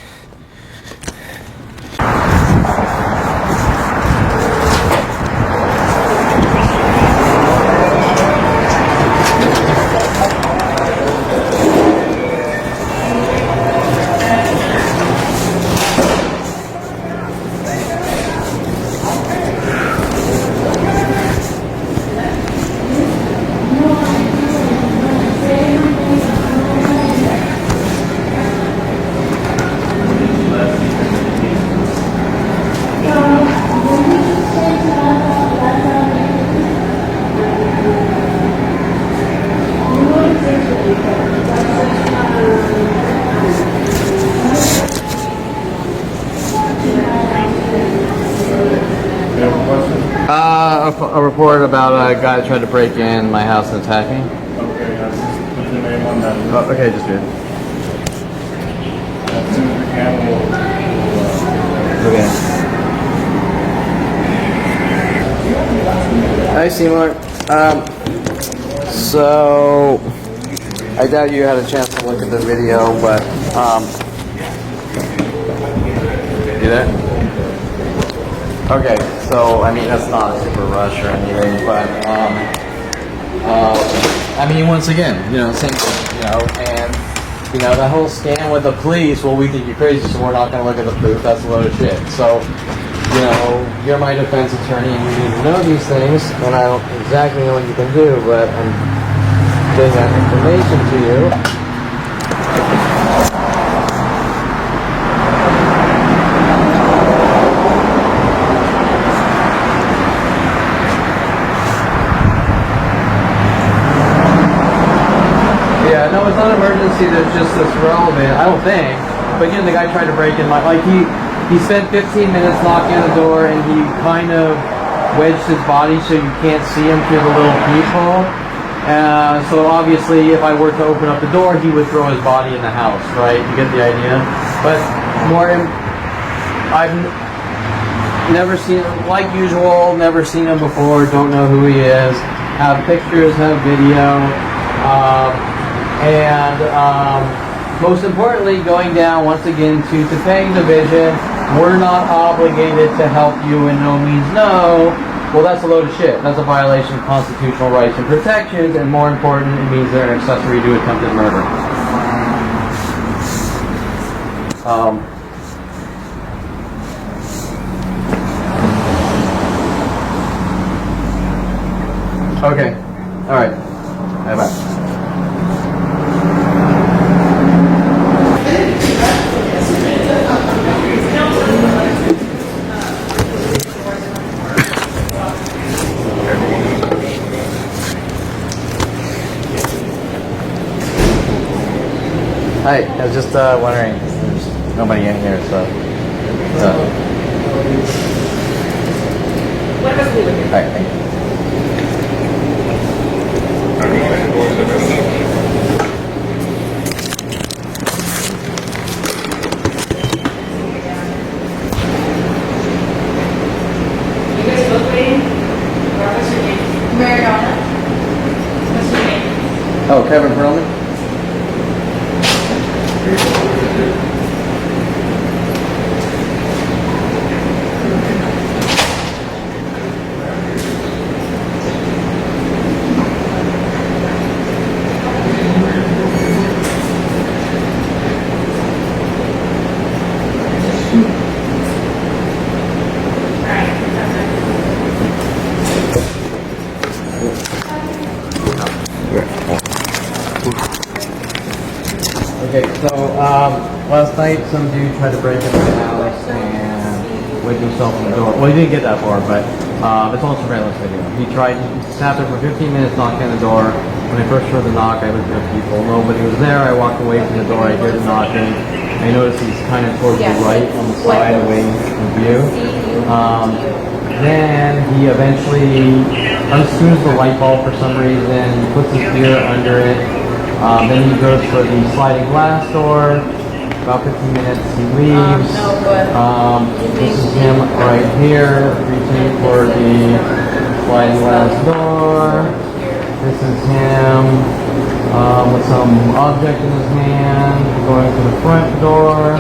A: about a guy that tried to break in my house and attack me.
E: Okay, what's the name on that?
A: Oh, okay, just read.
E: As soon as we can,
A: Okay. Hi, Seymour. So I doubt you had a chance to look at the video, but you there? Okay, so I mean that's not a super rush or anything, but I mean once again, same thing, and that whole scam with the police. Well, we think you're crazy, so we're not going to look at the proof. That's a load of shit. So, you're my defense attorney, and you need to know these things. And I don't exactly know what you can do, but I'm getting that information to you. Yeah, no, it's not an emergency that's just that's relevant, I don't think. But again, the guy tried to break in he spent 15 minutes knocking on the door and he kind of wedged his body so you can't see him through the little peephole. So obviously if I were to open up the door, he would throw his body in the house, right? You get the idea? But I've never seen, like usual, never seen him before, don't know who he is, have pictures, have video. Most importantly, going down once again to Topanga Division, we're not obligated to help you and no means no. Well, that's a load of shit. That's a violation of constitutional rights and protections, and more important, it means they're an accessory to attempted murder. Okay. All right. Bye-bye. Hi, I was just wondering, there's nobody in here, so. Alright, thank you.
F: You guys both waiting? What's your name? Mariana. What's your name?
A: Oh, Kevin Perlman? Okay, so last night some dude tried to break into the house and wedge himself in the door. Well, he didn't get that far, but it's on surveillance video. He sat there for 15 minutes knocking on the door. When I first heard the knock, I looked at people. Nobody was there. I walked away from the door. I hear the knocking. I noticed he's kind of towards the right on the side away from view. Then he eventually unscrews the light bulb for some reason, puts his ear under it. Then he goes for the sliding glass door. About 15 minutes, he leaves. This is him right here, reaching for the sliding glass door. This is him with some object in his hand, going to the front door.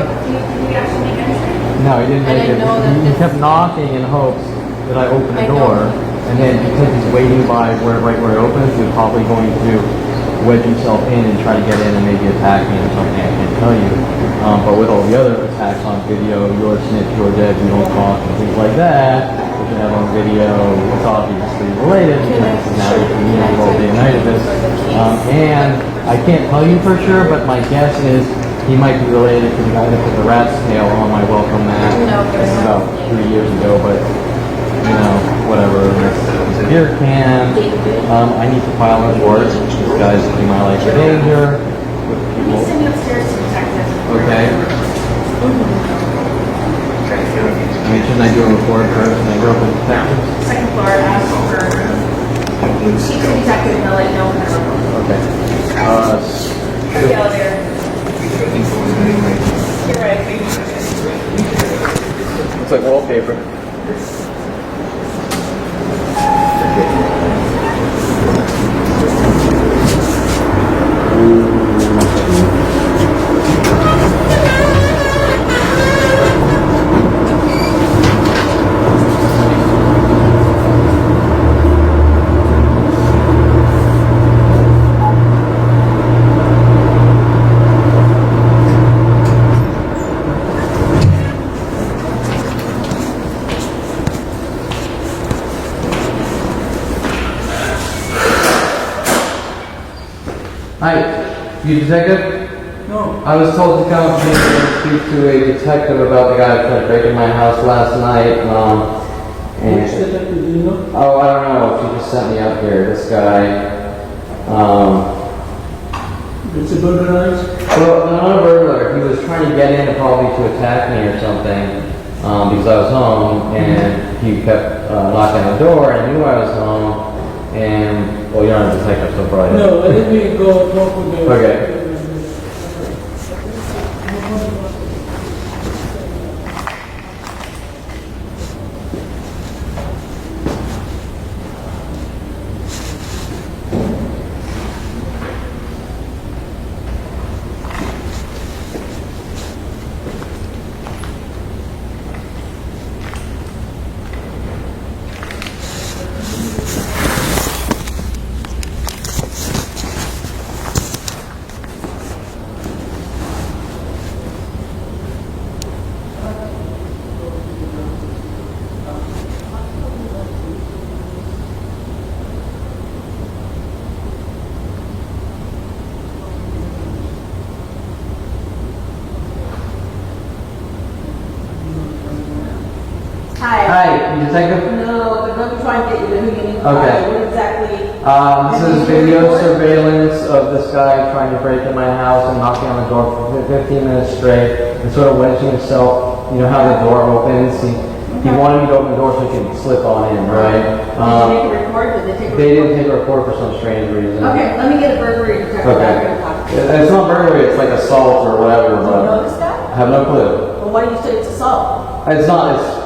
A: No, he didn't make it. He kept knocking in hopes that I open the door. And then because he's waiting by right where it opens, he's probably going to wedge himself in and try to get in and maybe attack me or something, I can't tell you. But with all the other attacks on video, you're a snitch, you're dead, you don't talk, and things like that, which you have on video, it's obviously related because now you can roll DNA of this. And I can't tell you for sure, but my guess is he might be related to the guy that put the rat's tail on my welcome mat. This is about 3 years ago, but whatever. It's a beer can. I need to file a report. This guy's putting my life in danger.
F: Let me send you upstairs to detective.
A: Okay. I mean, shouldn't I do a report first and I go up with detectives?
F: Second floor, ask for She's a detective, and I'll let you know when I know.
B: Okay.
F: The elevator. You're right.
B: Looks like wallpaper. Hi, you detective?
C: No.
B: I was told to come up here and speak to a detective about the guy that tried to break in my house last night.
C: Which detective do you know?
B: Oh, I don't know. She just sent me up here. This guy.
C: It's a burglarized?
B: Well, not a burglar. He was trying to get in probably to attack me or something because I was home, and he kept knocking on the door, and I knew I was home. And well, you're not a detective, so probably.
C: No, let me go talk with the...
B: Okay.
F: Hi.
B: Hi, you detective?
F: No, but let me try and get you to who you need to
B: Okay.
F: call. What exactly?
B: This is video surveillance of this guy trying to break in my house and knocking on the door for 15 minutes straight and sort of wedging himself. You know how the door opens? He wanted me to open the door so he could slip on in, right?
F: Did you make a report? Did they take a
B: They
F: report?
B: didn't take a report for some strange reason.
F: Okay, let me get a burglary detective.
B: Okay. It's not burglary, it's like assault or whatever,
F: Do you know
B: but
F: this guy?
B: I have no clue.
F: Well, why do you say it's assault?
B: It's not, it's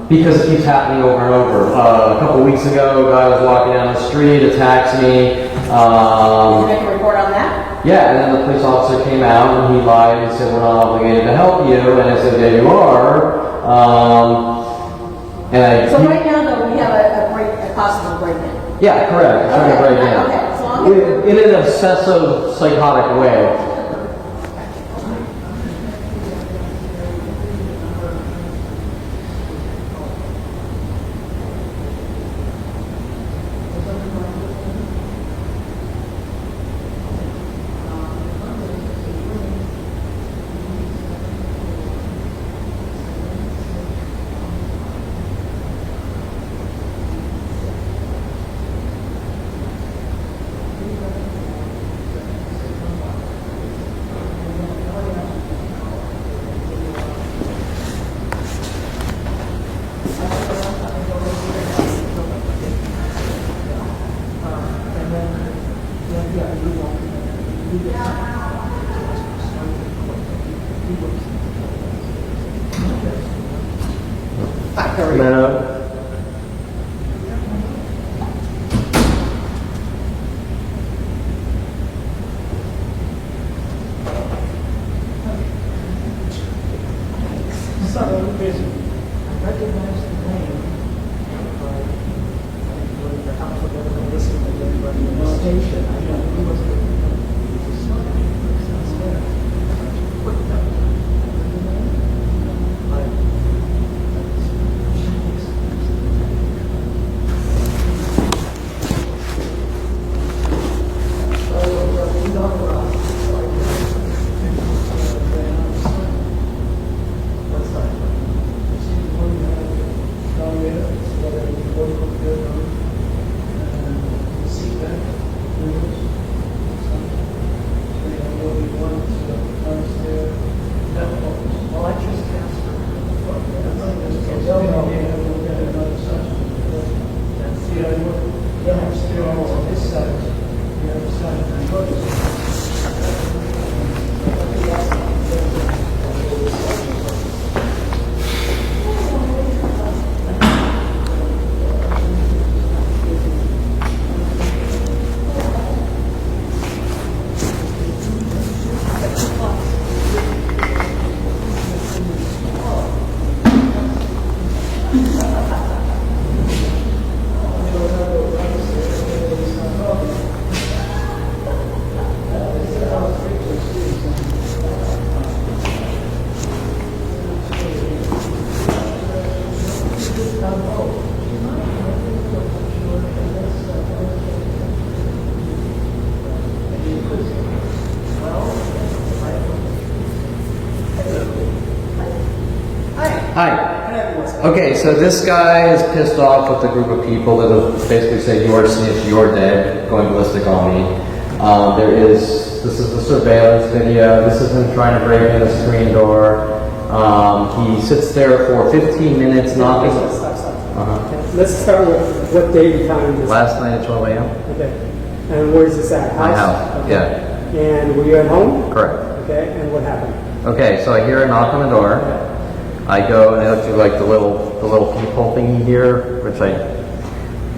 B: because it keeps happening over and over. A couple of weeks ago, a guy was walking down the street, attacks me.
F: Did you make a report on that?
B: Yeah, and then the police officer came out and he lied and said, we're not obligated to help you. And I said, yeah, you are.
F: So right now, though, we have a possible break-in.
B: Yeah, correct. Trying to break in.
F: Okay, so I'll get...
B: In an obsessive, psychotic way. No. Hi. Okay, so this guy is pissed off with a group of people that have basically said you're a snitch, you're dead, going ballistic on me. This is the surveillance video. This is him trying to break in the screen door. He sits there for 15 minutes knocking.
G: Stop. Okay. Let's start with what day and time this
B: Last night at 12 a.m.
G: Okay. And where's this at?
B: My house.
G: Okay.
B: Yeah.
G: And were you at home?
B: Correct.
G: Okay. And what happened?
B: Okay, so I hear a knock on the door. I go and I look through like the little peephole thingy here, which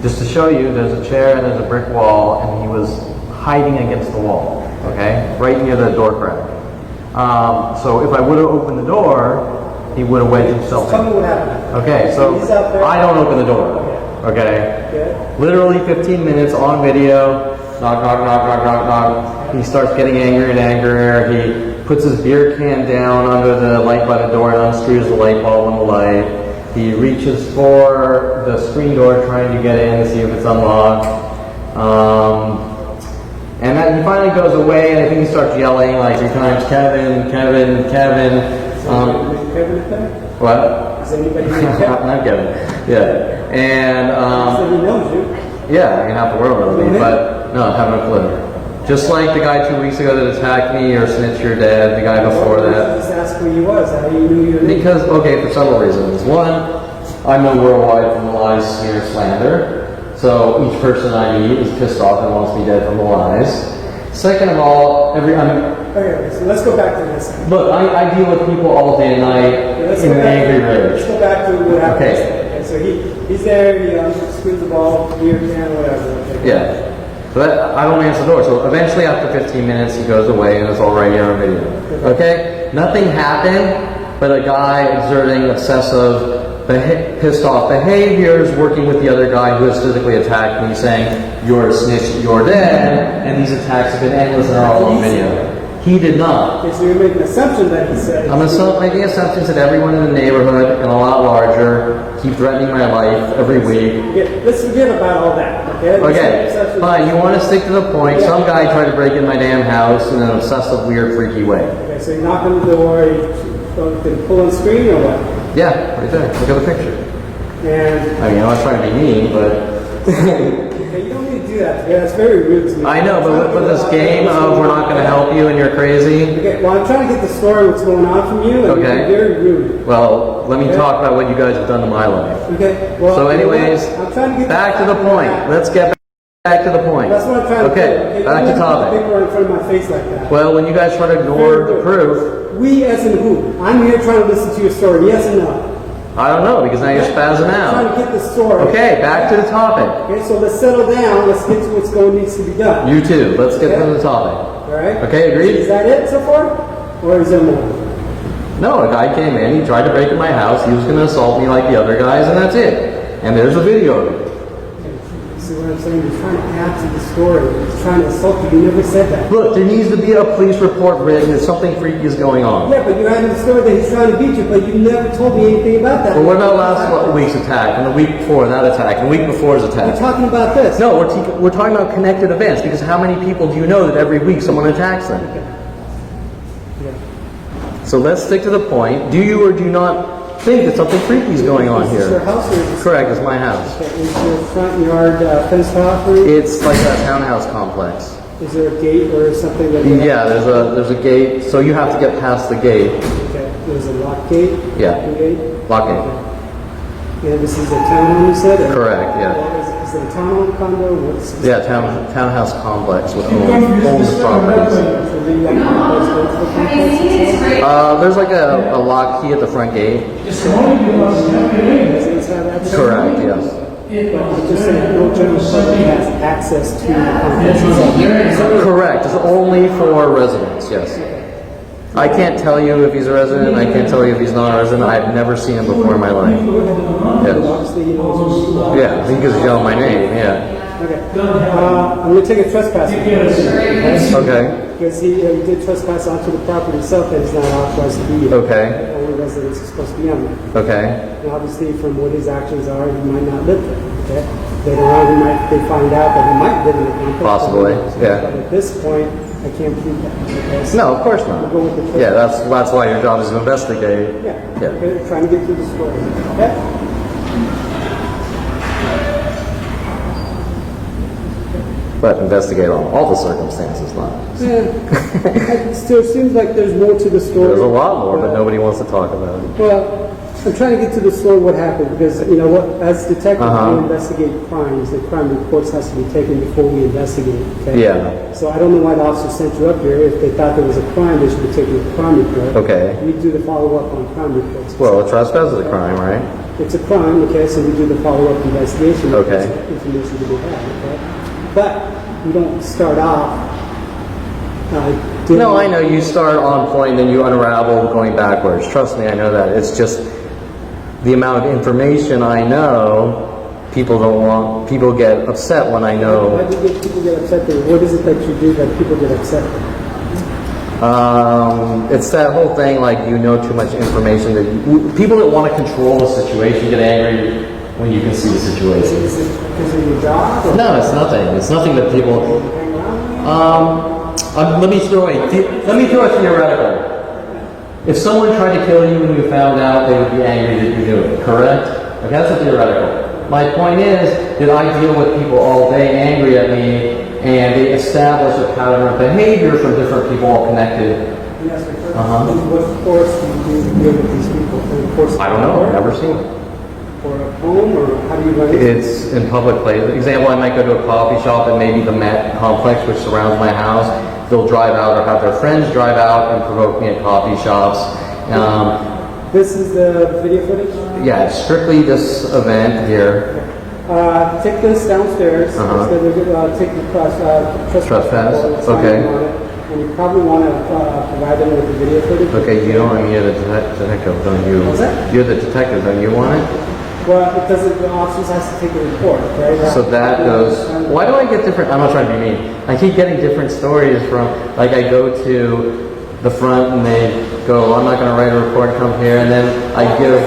B: just to show you, there's a chair and there's a brick wall, and he was hiding against the wall, okay, right near the door crack. So if I would have opened the door, he would have wedged himself
G: Tell me
B: in.
G: what happened.
B: Okay, so
G: He's out there.
B: I don't open the door, okay?
G: Okay.
B: Literally 15 minutes on video, knock, knock, knock, knock, knock, knock. He starts getting angrier and angrier. He puts his beer can down under the light by the door and unscrews the light bulb on the light. He reaches for the screen door trying to get in to see if it's unlocked. And then he finally goes away, and I think he starts yelling like 3 times, Kevin, Kevin, Kevin.
G: Kevin is there?
B: What?
G: Is anybody named Kevin?
B: Not Kevin. Yeah. And
G: So he knows you.
B: yeah, I mean, half the world knows me, but no, I have no clue. Just like the guy 2 weeks ago that attacked me, or snitch, you're dead, the guy before that.
G: Just ask who he was. How you knew your name?
B: Because, okay, for several reasons. One, I'm known worldwide from the lies, smear, slander. So each person I meet is pissed off and wants me dead from the lies. Second of all,
G: Okay, so let's go back to this.
B: look, I deal with people all day and night
G: Let's
B: in
G: go
B: an
G: back-
B: angry
G: Let's
B: rage.
G: go back to what happened.
B: Okay.
G: So he's there, he screws the ball, beer can, whatever. Okay.
B: Yeah. So I don't answer the door. So eventually, after 15 minutes, he goes away, and it's all right here on video. Okay? Nothing happened, but a guy exerting excessive, pissed off behaviors, working with the other guy who has physically attacked me, saying, "You're a snitch, you're dead," and these attacks have been endless and are all on video. He did not.
G: Okay, so you're making an assumption that he said.
B: I'm making assumptions that everyone in the neighborhood and a lot larger keep threatening my life every week.
G: Let's forget about all that. Okay.
B: Okay, fine. You want to stick to the point. Some guy tried to break in my damn house in an obsessive, weird, freaky way.
G: Okay, so you knock on the door, you pull on the screen or what?
B: Yeah, right there. Look at the picture.
G: And
B: I mean, I'm not trying to be mean, but
G: okay, you don't need to do that. Okay, that's very rude to me.
B: I know. But with this game of we're not going to help you and you're crazy.
G: Okay, well, I'm trying to get the story what's going on from you, and
B: Okay.
G: you're very rude.
B: Well, let me talk about what you guys have done to my life.
G: Okay. Well,
B: So, anyways,
G: I'm trying to get
B: back to the point. Let's get back to the point.
G: That's what I'm trying to do.
B: Okay, back to
G: You don't
B: topic.
G: have to put in front of my face like that.
B: Well, when you guys try to ignore the proof,
G: We as in who? I'm here trying to listen to your story. Yes and no?
B: I don't know because now you're spazzing
G: I'm trying
B: out.
G: to get the story.
B: Okay, back to the topic.
G: Okay, so let's settle down. Let's get to what's going needs to be done.
B: You too. Let's get to the topic.
G: All right?
B: Okay, agreed?
G: Is that it so far? Or is there more?
B: No, a guy came in, he tried to break in my house, he was going to assault me like the other guys, and that's it. And there's a video of it.
G: See what I'm saying? You're trying to add to the story. He's trying to insult you. You never said that.
B: Look, there needs to be a police report written that something freaky is going on.
G: Yeah, but you're adding the story that he's trying to beat you, but you never told me anything about that.
B: Well, what about last week's attack, and the week before that attack, and the week before his
G: We're
B: attack?
G: talking about this.
B: No, we're talking about connected events, because how many people do you know that every week someone attacks them?
G: Yeah.
B: So let's stick to the point. Do you or do you not think that something freaky is going on
G: Is this your
B: here?
G: house or is this...
B: Correct, it's my house.
G: Okay, is your front yard fenced off or anything?
B: It's like a townhouse complex.
G: Is there a gate or something that...
B: Yeah, there's a gate, so you have to get past the gate.
G: Okay, there's a lock gate?
B: Yeah.
G: Open gate?
B: Lock gate.
G: Okay. And this is a townhome, you said? or-
B: Correct, yeah.
G: Well, Is it a townhome condo? What's
B: Yeah, townhouse complex with owns properties.
G: So do you have to go to the complex itself?
B: There's like a lock key at the front gate.
G: Residents have access?
B: Correct, yes.
G: But I'm just saying, no general public has access to the complex itself.
B: Correct, it's only for residents, yes. I can't tell you if he's a resident, I can't tell you if he's not a resident, I've never seen him before in my life.
G: But obviously, you know.
B: Yeah, because you know my name, yeah.
G: Okay. I'm going to take a trespass.
B: Okay,
G: Because he did trespass onto the property itself and is not authorized to be here.
B: okay,
G: Only residents are supposed to be on there.
B: okay.
G: And obviously, from what his actions are, he might not live there. Okay. Later on, they find out that he might live in the complex.
B: Possibly, yeah.
G: But at this point, I can't prove that. Okay? So
B: No, of course not.
G: we'll go with the
B: Yeah, that's why your job is to investigate.
G: Yeah.
B: Yeah.
G: Okay, trying to get through the story. Okay.
B: But investigate on all the circumstances, not.
G: It still seems like there's more to the story.
B: There's a lot more, but nobody wants to talk about it.
G: Well, I'm trying to get to the story what happened because, you know, what as detectives we investigate crimes, the crime reports has to be taken before we investigate. Okay?
B: Yeah.
G: So I don't know why the officer sent you up here. If they thought there was a crime, they should be taking a crime report.
B: Okay.
G: We do the follow-up on crime reports.
B: Well, a trespass is a crime, right?
G: It's a crime, okay, so we do the follow-up investigation.
B: Okay.
G: Information to be had, okay? But we don't start off. Doing
B: No, I know you start on point, then you unravel going backwards. Trust me, I know that. It's just the amount of information I know. People get upset when I
G: Why
B: know.
G: do people get upset? What is it that you do that people get upset?
B: It's that whole thing like you know too much information that people that want to control the situation get angry when you can see the situation.
G: Is it because of your job? Or
B: No, it's nothing. It's nothing that people.
G: hang around?
B: Let me throw a theoretical. If someone tried to kill you and you found out, they would be angry that you knew it. Correct? Okay, that's a theoretical. My point is that I deal with people all day angry at me, and they establish a pattern of behavior from different people all connected.
G: Yes, what course do you do to deal with these people? Through the course
B: I don't know. I've never seen it.
G: Or a home, or how do you run it?
B: It's in public places. Example, I might go to a coffee shop and maybe the Met complex, which surrounds my house, they'll drive out or have their friends drive out and provoke me at coffee shops.
G: This is the video footage?
B: Yeah, it's strictly this event here.
G: Take this downstairs.
B: Uh-huh.
G: Take the trespass.
B: Trespass,
G: report, sign
B: okay.
G: on it, and you probably want to provide them with the video footage.
B: Okay, you don't, I mean, you're the detective, don't you?
G: What's that?
B: You're the detective, don't you want it?
G: Well, because the officers has to take a report, right?
B: So that goes, why do I get different, I'm not trying to be mean. I keep getting different stories from, like I go to the front and they go, I'm not going to write a report, come here, and then I give...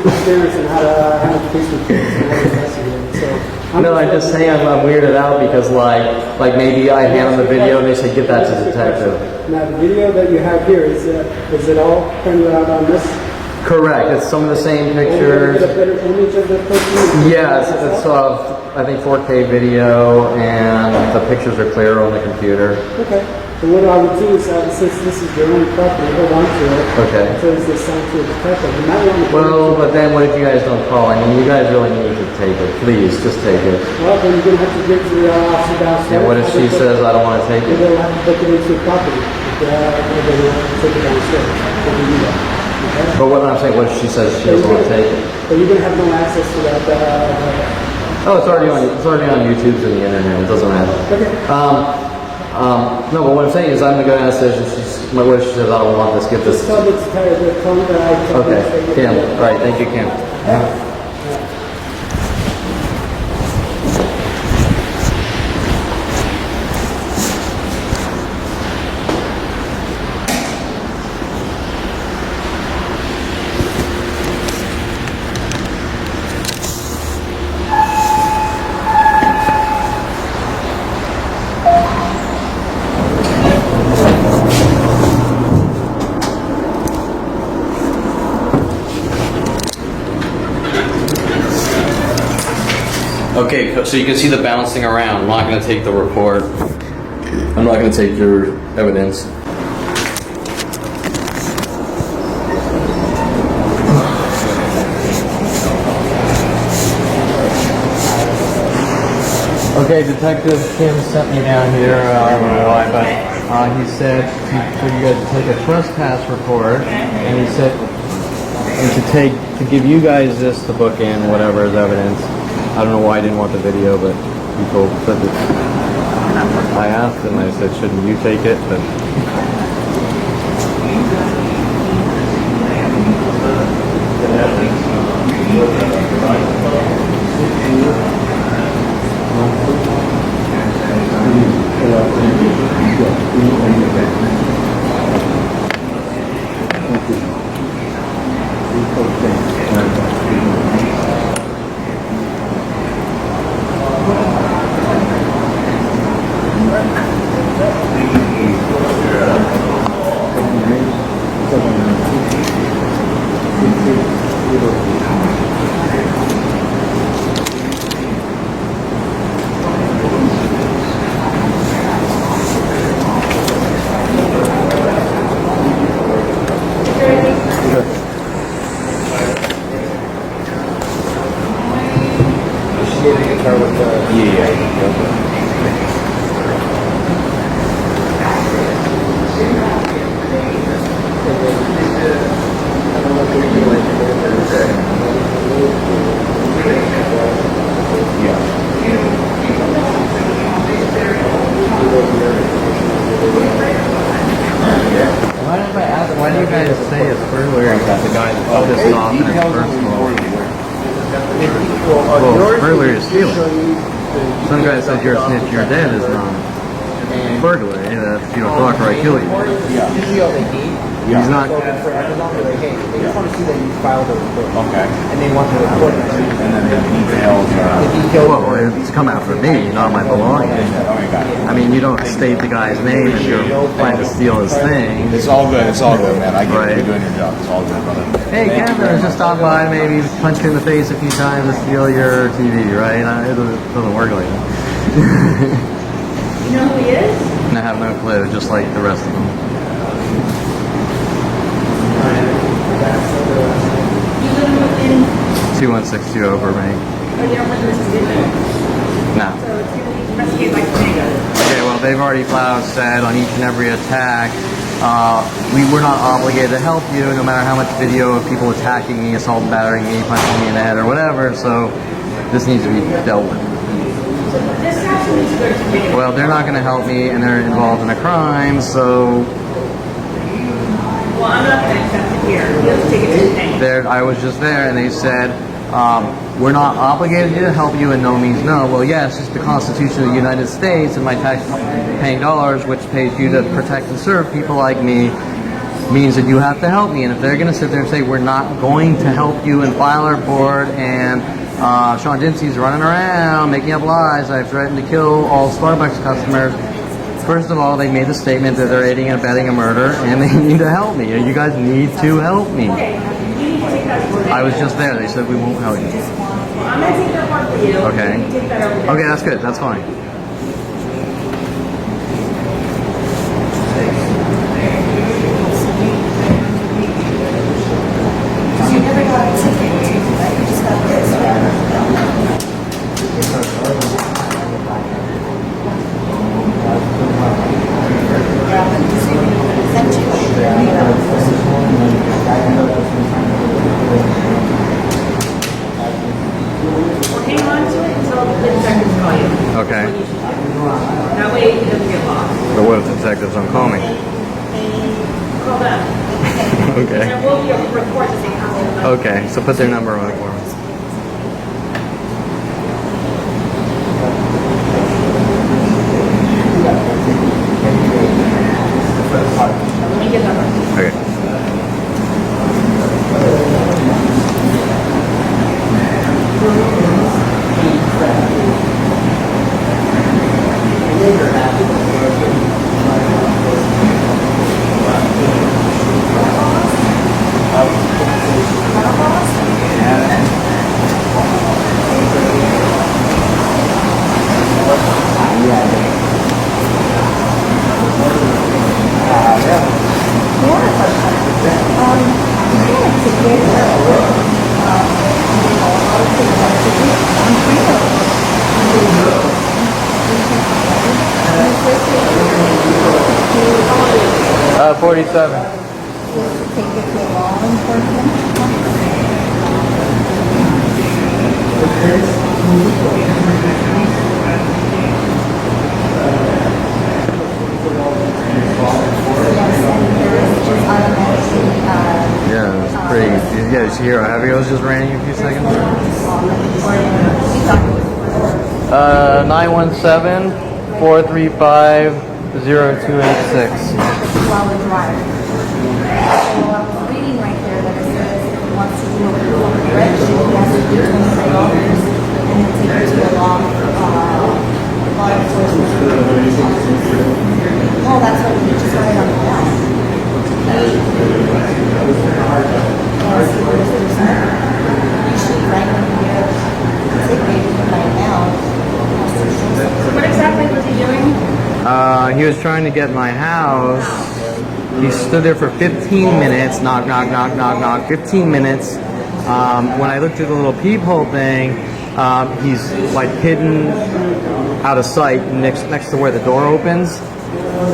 G: experience in how to handle police reports and how to investigate. So,
B: No, I'm just saying I'm weirded out because like maybe I hand them the video and they say, give that to the detective.
G: Now, the video that you have here, is it all printed out on this?
B: Correct, it's some of the same
G: Or
B: pictures.
G: get a better image of the person?
B: Yes, it's I think 4K video and the pictures are clear on the computer.
G: Okay. So what I would do is, since this is your own property, hold on to it.
B: Okay.
G: Until it's assigned to a detective. You might want to.
B: Well, but then what if you guys don't call? I mean, you guys really need to take it. Please, just take it.
G: Well, then you're going to have to get to the officer downstairs.
B: And what if she says I don't want to take
G: You're
B: it?
G: going to have to book it into your property. They're going to have to take it downstairs. When you do that. Okay?
B: But what I'm saying, what if she says she doesn't want to take it?
G: But you're going to have no access to that.
B: Oh, it's already on YouTube and the internet. It doesn't matter.
G: Okay.
B: No, but what I'm saying is I'm gonna go downstairs and what if she says I don't want this, get this.
G: Just tell the phone that I told you.
B: Okay, Kim. All right, thank you, Kim. Okay, so you can see the bouncing around. I'm not going to take the report. I'm not going to take your evidence. Okay, Detective Kim sent me down here. I don't know why, but he said for you guys to take a trespass report, and he said to give you guys this to book in whatever is evidence. I don't know why I didn't want the video, but people said that. I asked him. I said, shouldn't you take it? But why do you guys say it's burglary? That the guy that this off in his personal. Well, burglary is stealing. Some guy said you're a snitch, you're dead is not burglary. That if you don't talk or I kill you. He's not.
H: They just want to see that you filed a report.
E: Okay.
H: And they want the report.
E: And then the details are...
B: Well, it's come after me, not my belongings.
E: Okay, got it.
B: I mean, you don't state the guy's name if you're planning to steal his thing.
E: It's all good, man. I get
B: Right.
E: you doing your job. It's all good, brother.
B: Hey, Kevin, just stop by, maybe punch you in the face a few times to steal your TV, right? It doesn't work like that.
F: You know who he is?
B: And I have no clue, just like the rest of them.
F: You live within,
B: 2162 over me.
F: or you don't live in this division?
B: No.
F: So it's going to be investigated by Tomato.
B: Okay, well, they've already flat out said on each and every attack, we were not obligated to help you, no matter how much video of people attacking me, assault and battering me, punching me in the head or whatever, so this needs to be dealt with.
F: This actually needs to go to Tomato.
B: Well, they're not going to help me, and they're involved in a crime, so
F: Well, I'm not going to accept it here. You have to take it to the thing.
B: I was just there, and they said, we're not obligated to help you, and no means no. Well, yes, it's the Constitution of the United States, and my tax-paying dollars, which pays you to protect and serve people like me, means that you have to help me. And if they're going to sit there and say, we're not going to help you and file our report, and Sean Dinsey's running around making up lies, I've threatened to kill all Starbucks customers. First of all, they made the statement that they're aiding and abetting a murder, and they need to help me. You guys need to help me.
F: Okay, you need to take that to the
B: I was just there. They said we won't help you.
F: I'm going to take that part for you.
B: Okay.
F: You take that over there.
B: Okay, that's good. That's fine.
I: You never got a ticket, right? You just got this,
F: Well, hang on to it until the detectives call you.
B: Okay.
F: That way it doesn't get lost.
B: But what if the detectives don't call me?
F: Call them.
B: Okay.
F: There will be a report to say how.
B: Okay, so put their number on it for me.
F: Let me get that.
B: Okay. 47.
I: Take it to law enforcement.
B: Yeah, it's pretty. Yeah, you see here how heavy it was just raining a few seconds. 917-435-0286.
I: 2-hour drive. So I was reading right there that it says if he wants to do a full correction, he has to do $25 and then take it to a law enforcement. Oh, that's what we just read on the wall. Usually right when you get a ticket right now,
F: What exactly was he doing?
B: He was trying to get in my house. He stood there for 15 minutes. Knock, knock, knock, knock, knock. 15 minutes. When I looked through the little peephole thing, he's like hidden out of sight next to where the door opens.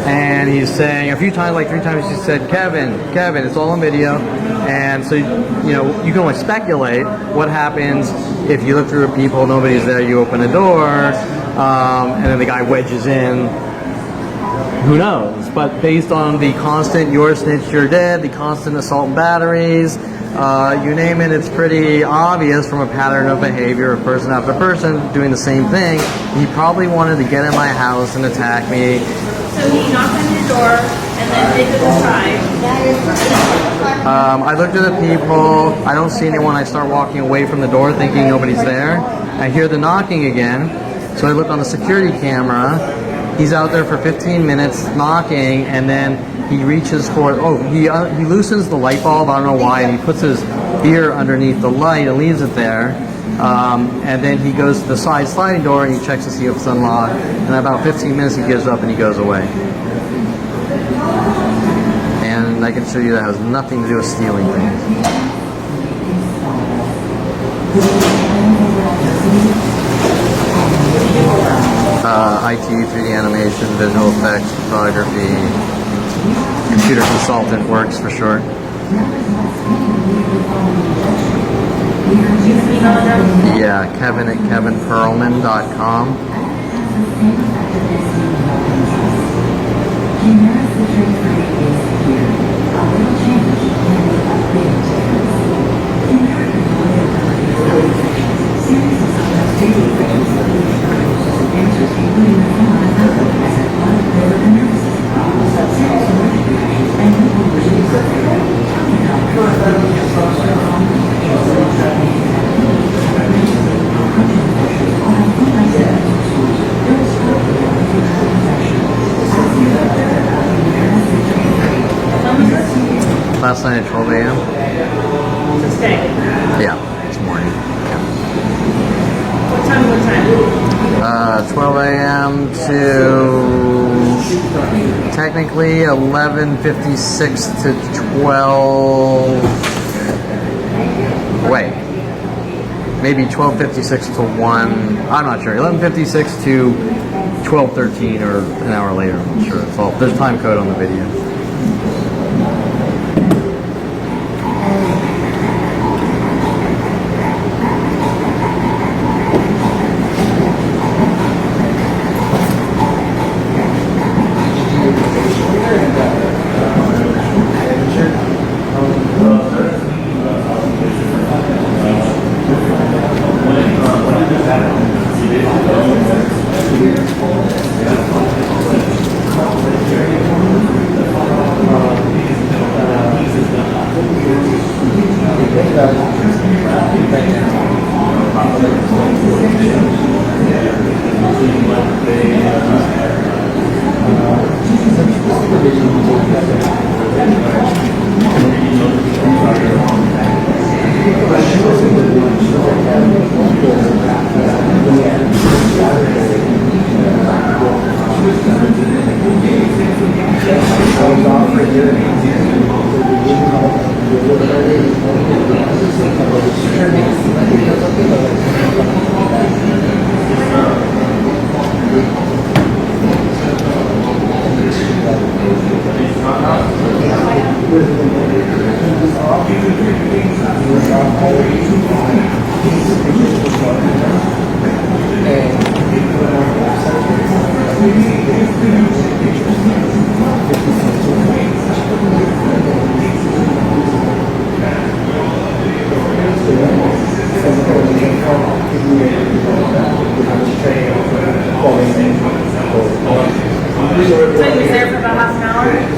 B: And he's saying a few times, like 3 times, he said, Kevin, Kevin, it's all on video. And so, you know, you can only speculate what happens if you look through a peephole, nobody's there, you open a door, and then the guy wedges in. Who knows? But based on the constant "you're a snitch, you're dead," the constant assault and batteries, you name it, it's pretty obvious from a pattern of behavior of person after person doing the same thing. He probably wanted to get in my house and attack me.
F: So he knocked on your door and then did to the side.
B: I looked at the peephole. I don't see anyone. I start walking away from the door thinking nobody's there. I hear the knocking again. So I look on the security camera. He's out there for 15 minutes knocking, and then he reaches for, he loosens the light bulb, I don't know why, and he puts his ear underneath the light and leaves it there. And then he goes to the side sliding door and he checks to see if it's unlocked. And in about 15 minutes he gives up and he goes away. And I can show you that has nothing to do with stealing things. IT, 3D animation, visual effects, photography, computer consultant works for short. Yeah, Kevin at kevinperlman.com. Last night at 12 a.m.
F: Today.
B: Yeah, this morning.
F: What time?
B: 12 a.m. to technically 11:56 to 12. Wait, maybe 12:56 to 1. I'm not sure. 11:56 to 12:13 or an hour later. I'm not sure. So there's time code on the video.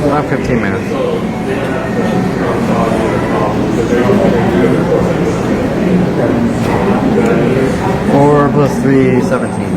B: About 15 minutes. Four plus 3, 17.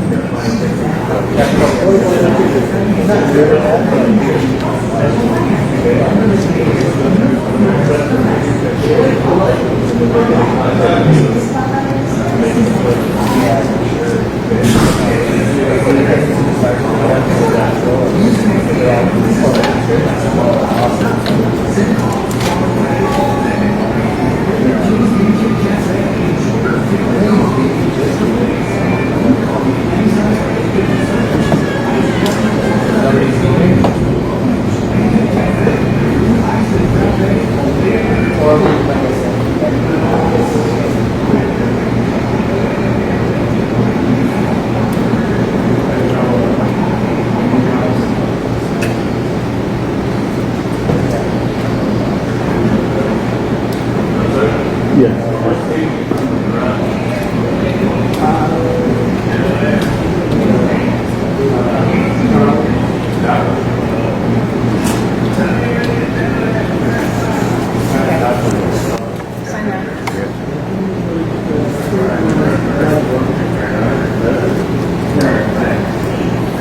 I: Sign there.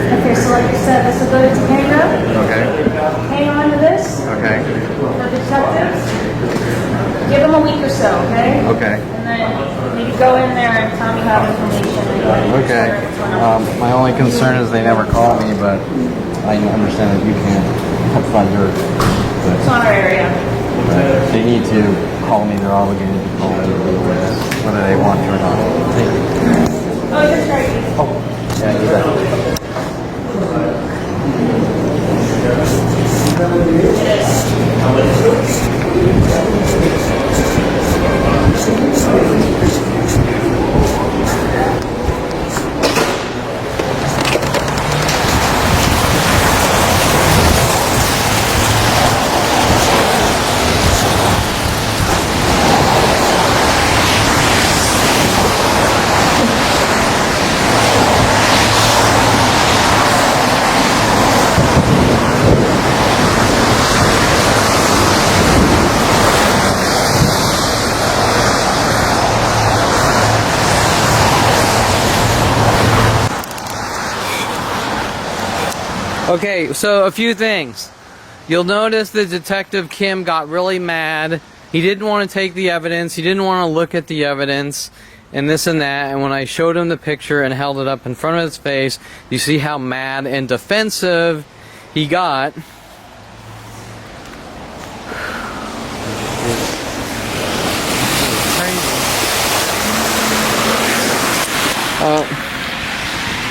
I: Okay, so like I said, this will go to Topanga.
B: Okay.
I: Hang on to this
B: Okay.
I: for detectives. Give them a week or so, okay?
B: Okay.
I: And then maybe go in there and tell me how information.
B: Okay. My only concern is they never call me, but I understand that you can't. That's not your.
I: It's not our area.
B: They need to call me. They're obligated to call me, whether they want to or not. Thank you.
I: Oh, you're sorry.
B: Yeah, you bet.
A: Okay, so a few things. You'll notice that Detective Kim got really mad. He didn't want to take the evidence. He didn't want to look at the evidence and this and that. And when I showed him the picture and held it up in front of his face, you see how mad and defensive he got.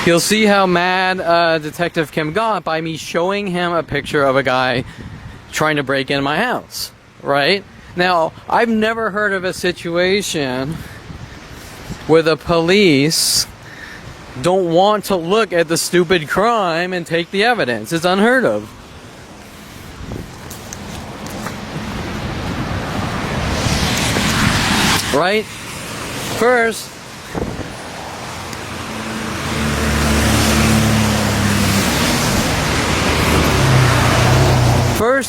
A: You'll see how mad Detective Kim got by me showing him a picture of a guy trying to break in my house, right? Now, I've never heard of a situation where the police don't want to look at the stupid crime and take the evidence. It's unheard of. Right? First,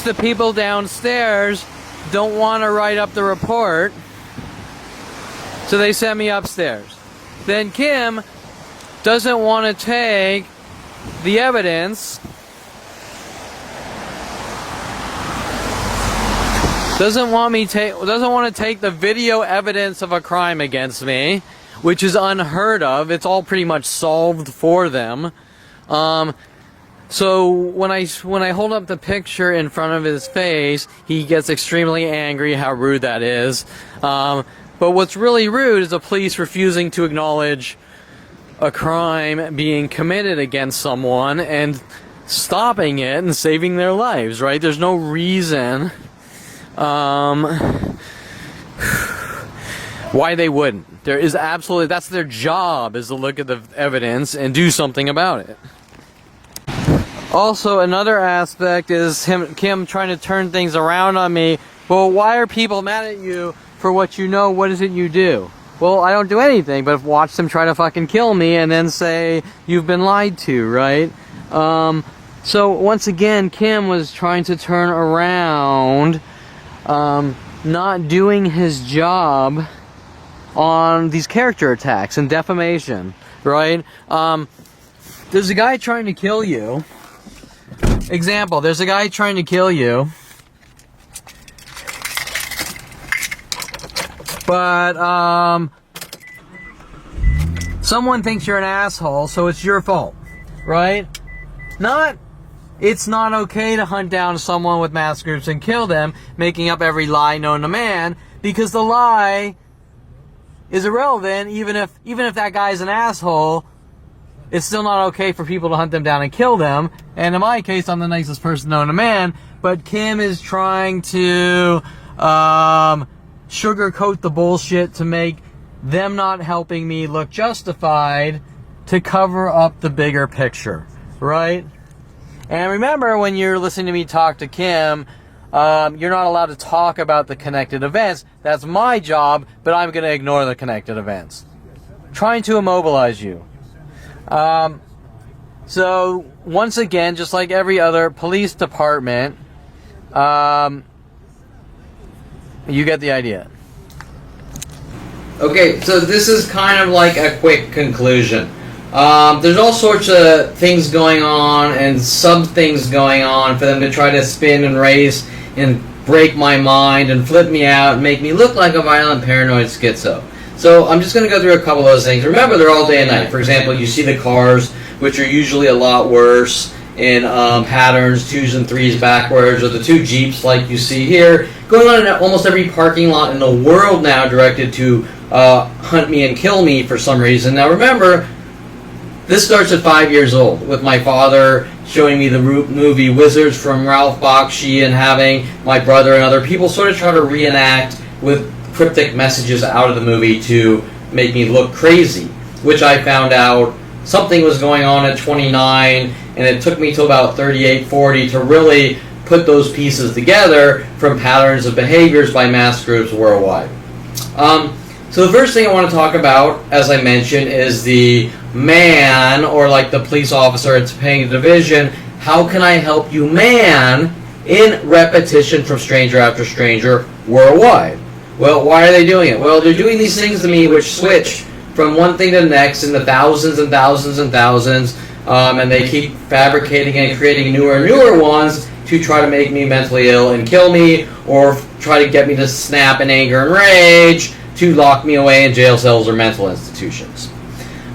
A: the people downstairs don't want to write up the report, so they send me upstairs. Then Kim doesn't want to take the evidence, doesn't want to take the video evidence of a crime against me, which is unheard of. It's all pretty much solved for them. So when I hold up the picture in front of his face, he gets extremely angry how rude that is. But what's really rude is the police refusing to acknowledge a crime being committed against someone and stopping it and saving their lives, right? There's no reason why they wouldn't. There is absolutely, that's their job, is to look at the evidence and do something about it. Also, another aspect is Kim trying to turn things around on me. Well, why are people mad at you for what you know? What is it you do? Well, I don't do anything but watch them try to fucking kill me and then say, you've been lied to, right?
B: So once again, Kim was trying to turn around, not doing his job on these character attacks and defamation, right? There's a guy trying to kill you. Example, there's a guy trying to kill you. But, someone thinks you're an asshole, so it's your fault, right? It's not okay to hunt down someone with mass groups and kill them, making up every lie known to man, because the lie is irrelevant. Even if that guy's an asshole, it's still not okay for people to hunt them down and kill them. And in my case, I'm the nicest person known to man, but Kim is trying to sugarcoat the bullshit to make them not helping me look justified, to cover up the bigger picture, right? And remember, when you're listening to me talk to Kim, you're not allowed to talk about the connected events. That's my job, but I'm going to ignore the connected events. Trying to immobilize you. So, once again, just like every other police department, you get the idea.
A: Okay, so this is kind of like a quick conclusion. There's all sorts of things going on and some things going on for them to try to spin and race and break my mind and flip me out and make me look like a violent paranoid schizo. So I'm just going to go through a couple of those things. Remember, they're all day and night. For example, you see the cars, which are usually a lot worse in patterns, 2s and 3s backwards, or the 2 Jeeps like you see here, going on in almost every parking lot in the world now, directed to hunt me and kill me for some reason. Now remember, this starts at 5 years old, with my father showing me the movie Wizards from Ralph Bakshi, and having my brother and other people sort of try to reenact with cryptic messages out of the movie to make me look crazy, which I found out something was going on at 29, and it took me till about 38, 40 to really put those pieces together from patterns of behaviors by mass groups worldwide. So the first thing I want to talk about, as I mentioned, is the man, or like the police officer at Topanga Division. How can I help you, man, in repetition from stranger after stranger worldwide? Well, why are they doing it? Well, they're doing these things to me which switch from one thing to the next in the thousands and thousands and thousands, and they keep fabricating and creating newer and newer ones to try to make me mentally ill and kill me, or try to get me to snap in anger and rage, to lock me away in jail cells or mental institutions.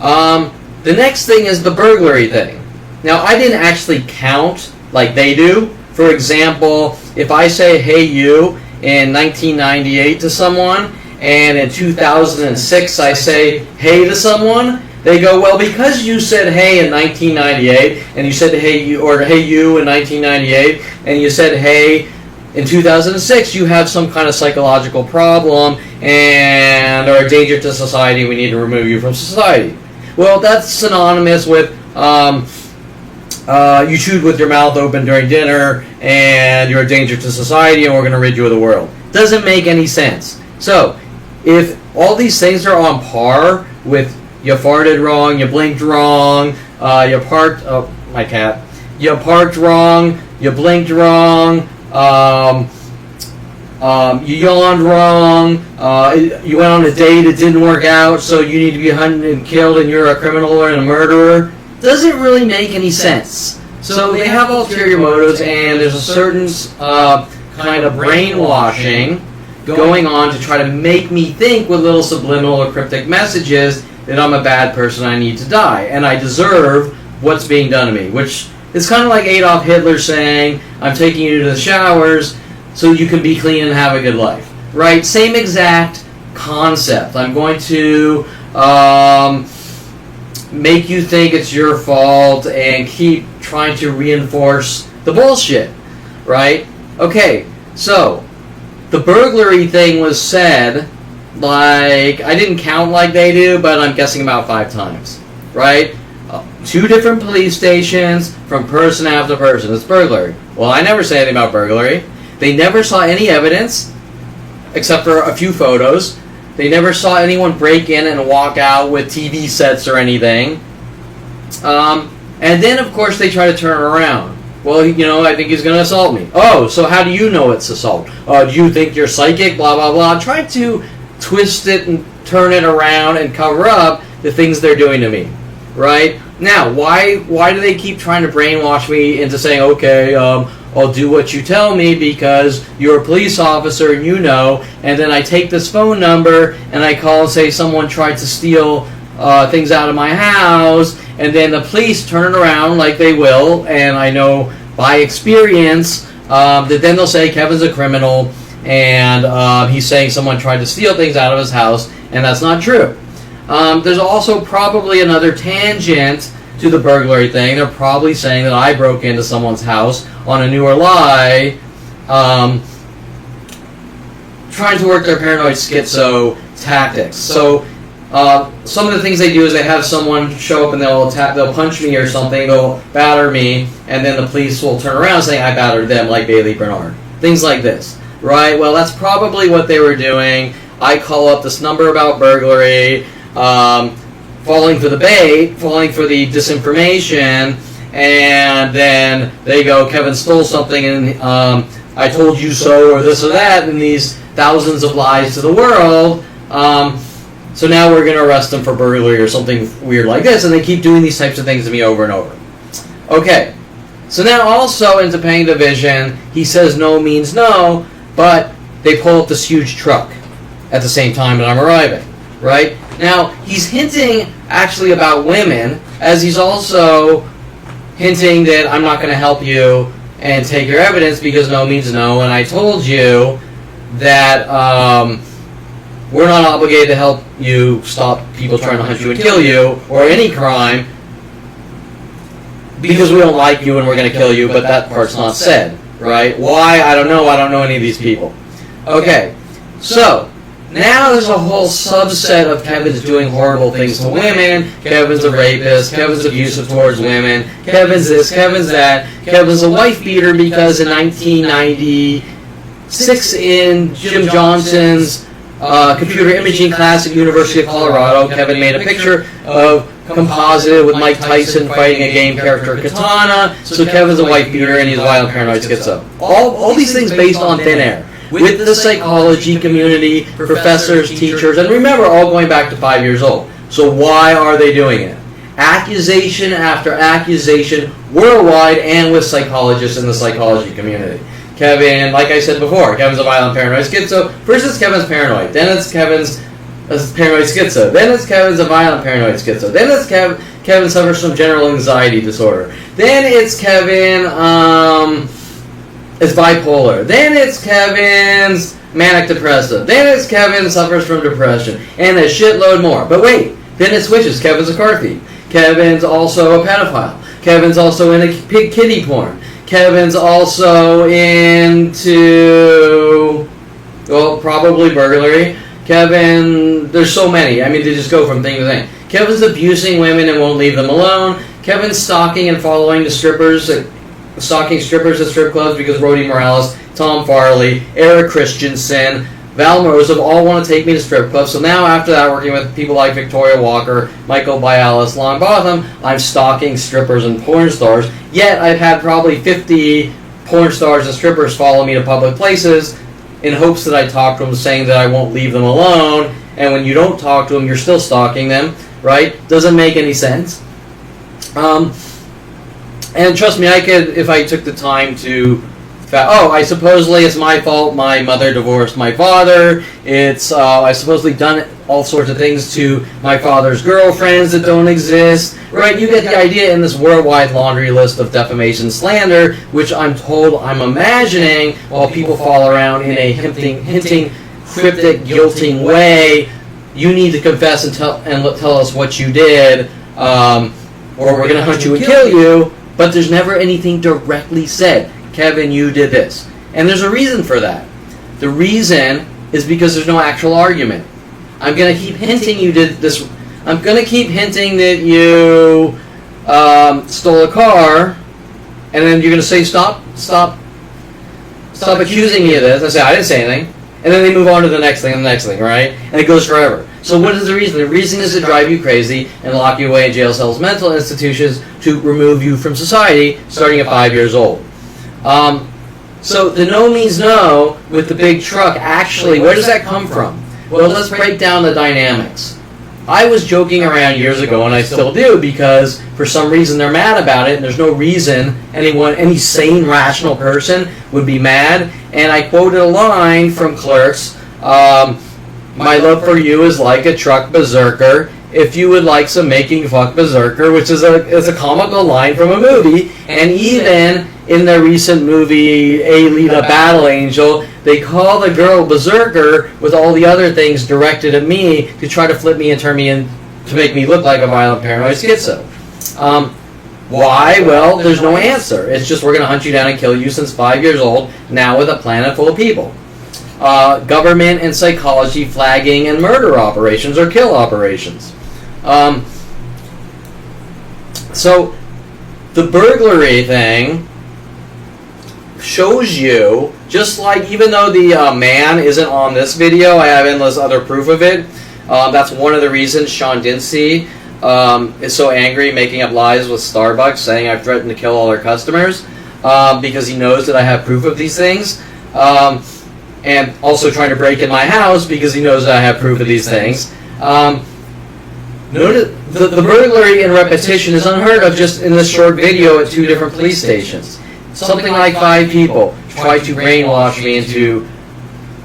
A: The next thing is the burglary thing. Now, I didn't actually count like they do. For example, if I say, hey, you, in 1998 to someone, and in 2006 I say, hey to someone, they go, well, because you said hey in 1998, and you said hey you, or hey you in 1998, and you said hey in 2006, you have some kind of psychological problem and are a danger to society. We need to remove you from society. Well, that's synonymous with you chewed with your mouth open during dinner and you're a danger to society and we're going to rid you of the world. Doesn't make any sense. So, if all these things are on par with you farted wrong, you blinked wrong, you parked, oh, my cat, you parked wrong, you blinked wrong, you yawned wrong, you went on a date, it didn't work out, so you need to be hunted and killed and you're a criminal and a murderer, doesn't really make any sense. So they have ulterior motives, and there's a certain kind of brainwashing going on to try to make me think with little subliminal or cryptic messages that I'm a bad person, I need to die, and I deserve what's being done to me, which is kind of like Adolf Hitler saying, I'm taking you to the showers so you can be clean and have a good life, right? Same exact concept. I'm going to make you think it's your fault and keep trying to reinforce the bullshit, right? Okay, so the burglary thing was said, like, I didn't count like they do, but I'm guessing about 5 times, right? 2 different police stations from person after person. It's burglary. Well, I never say anything about burglary. They never saw any evidence, except for a few photos. They never saw anyone break in and walk out with TV sets or anything. And then, of course, they try to turn it around. Well, I think he's going to assault me. Oh, so how do you know it's assault? Do you think you're psychic? Blah, blah, blah. Try to twist it and turn it around and cover up the things they're doing to me, right? Now, why do they keep trying to brainwash me into saying, okay, I'll do what you tell me because you're a police officer and and then I take this phone number and I call and say someone tried to steal things out of my house, and then the police turn it around like they will, and I know by experience that then they'll say Kevin's a criminal and he's saying someone tried to steal things out of his house, and that's not true. There's also probably another tangent to the burglary thing. They're probably saying that I broke into someone's house on a newer lie, trying to work their paranoid schizo tactics. So some of the things they do is they have someone show up and they'll punch me or something, they'll batter me, and then the police will turn around saying I battered them, like Bailey Bernard. Things like this, right? Well, that's probably what they were doing. I call up this number about burglary, falling for the bait, falling for the disinformation, and then they go, Kevin stole something, and I told you so, or this or that, and these thousands of lies to the world. So now we're going to arrest him for burglary or something weird like this, and they keep doing these types of things to me over and over. Okay, so now also into paying division, he says no means no, but they pull up this huge truck at the same time that I'm arriving, right? Now, he's hinting actually about women, as he's also hinting that I'm not going to help you and take your evidence because no means no, and I told you that we're not obligated to help you stop people trying to hunt you and kill you or any crime because we don't like you and we're going to kill you, but that part's not said, right? Why? I don't know. I don't know any of these people. Okay, so now there's a whole subset of Kevin's doing horrible things to women. Kevin's a rapist. Kevin's abusive towards women. Kevin's this. Kevin's that. Kevin's a wife beater because in 1996 in Jim Johnson's computer imaging class at University of Colorado, Kevin made a picture of composited with Mike Tyson fighting a game character Katana. So Kevin's a wife beater and he's a violent paranoid schizo. All these things based on thin air. With the psychology community, professors, teachers, and remember, all going back to 5 years old. So why are they doing it? Accusation after accusation, worldwide and with psychologists in the psychology community. Kevin, like I said before, Kevin's a violent paranoid schizo. First it's Kevin's paranoid, then it's Kevin's paranoid schizo, then it's Kevin's a violent paranoid schizo, then it's Kevin suffers from general anxiety disorder, then it's Kevin is bipolar, then it's Kevin's manic depressive, then it's Kevin suffers from depression, and a shitload more. But wait, then it switches. Kevin's a car thief. Kevin's also a pedophile. Kevin's also into kitty porn. Kevin's also into, well, probably burglary. Kevin, there's so many. I mean, they just go from thing to thing. Kevin's abusing women and won't leave them alone. Kevin's stalking and following the strippers, stalking strippers at strip clubs because Rhodey Morales, Tom Farley, Eric Christensen, Val Morozov all want to take me to strip clubs. So now after that, working with people like Victoria Walker, Michael Bialis, Longbotham, I'm stalking strippers and porn stars. Yet I've had probably 50 porn stars and strippers follow me to public places in hopes that I talk to them, saying that I won't leave them alone. And when you don't talk to them, you're still stalking them, right? Doesn't make any sense. And trust me, I could, if I took the time to, supposedly it's my fault, my mother divorced my father, I supposedly done all sorts of things to my father's girlfriends that don't exist, right? You get the idea in this worldwide laundry list of defamation slander, which I'm imagining, while people fall around in a hinting, cryptic, guilting way, you need to confess and tell us what you did, or we're going to hunt you and kill you. But there's never anything directly said. Kevin, you did this. And there's a reason for that. The reason is because there's no actual argument. I'm going to keep hinting you did this. I'm going to keep hinting that you stole a car. And then you're going to say, stop accusing me of this. I say, I didn't say anything. And then they move on to the next thing and the next thing, right? And it goes forever. So what is the reason? The reason is to drive you crazy and lock you away in jail cells, mental institutions, to remove you from society starting at 5 years old. So the no means no with the big truck, actually, where does that come from? Well, let's break down the dynamics. I was joking around years ago, and I still do, because for some reason they're mad about it, and there's no reason any sane, rational person would be mad. And I quoted a line from Clerks, my love for you is like a truck berserker. If you would like some making fuck berserker, which is a comical line from a movie. And even in their recent movie, Alita Battle Angel, they call the girl berserker with all the other things directed at me to try to flip me and turn me in to make me look like a violent paranoid schizo. Why? Well, there's no answer. It's just we're going to hunt you down and kill you since 5 years old, now with a planet full of people. Government and psychology flagging and murder operations or kill operations. So the burglary thing shows you, just like, even though the man isn't on this video, I have endless other proof of it. That's one of the reasons Sean Dinsey is so angry, making up lies with Starbucks, saying I've threatened to kill all their customers, because he knows that I have proof of these things. And also trying to break in my house because he knows that I have proof of these things. Notice the burglary in repetition is unheard of just in this short video at 2 different police stations. Something like 5 people try to brainwash me into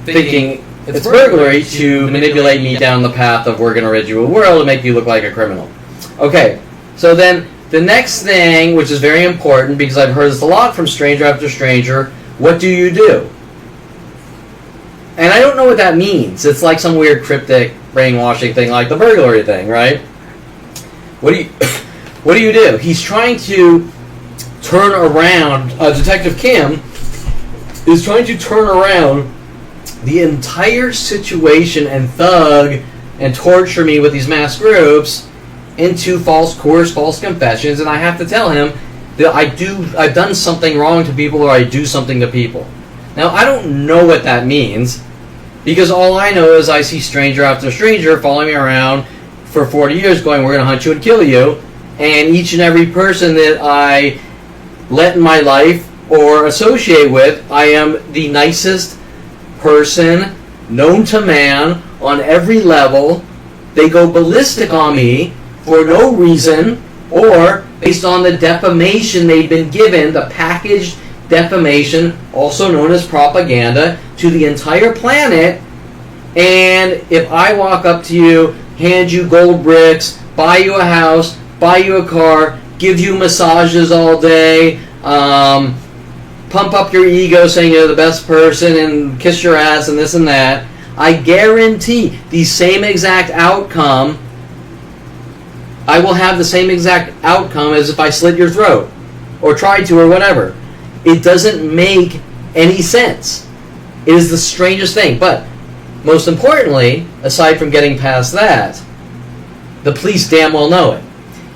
A: thinking it's burglary to manipulate me down the path of we're going to rid you of the world and make you look like a criminal. Okay, so then the next thing, which is very important because I've heard this a lot from stranger after stranger, what do you do? And I don't know what that means. It's like some weird cryptic brainwashing thing like the burglary thing, right? What do you do? He's trying to turn around, Detective Kim is trying to turn around the entire situation and thug and torture me with these mass groups into false coerce, false confessions, and I have to tell him that I've done something wrong to people or I do something to people. Now, I don't know what that means, because all I know is I see stranger after stranger following me around for 40 years going, we're going to hunt you and kill you, and each and every person that I let in my life or associate with, I am the nicest person known to man on every level. They go ballistic on me for no reason or based on the defamation they've been given, the packaged defamation, also known as propaganda, to the entire planet. And if I walk up to you, hand you gold bricks, buy you a house, buy you a car, give you massages all day, pump up your ego saying you're the best person and kiss your ass and this and that, I guarantee the same exact outcome, I will have the same exact outcome as if I slit your throat or tried to or whatever. It doesn't make any sense. It is the strangest thing. But most importantly, aside from getting past that, the police damn well know it.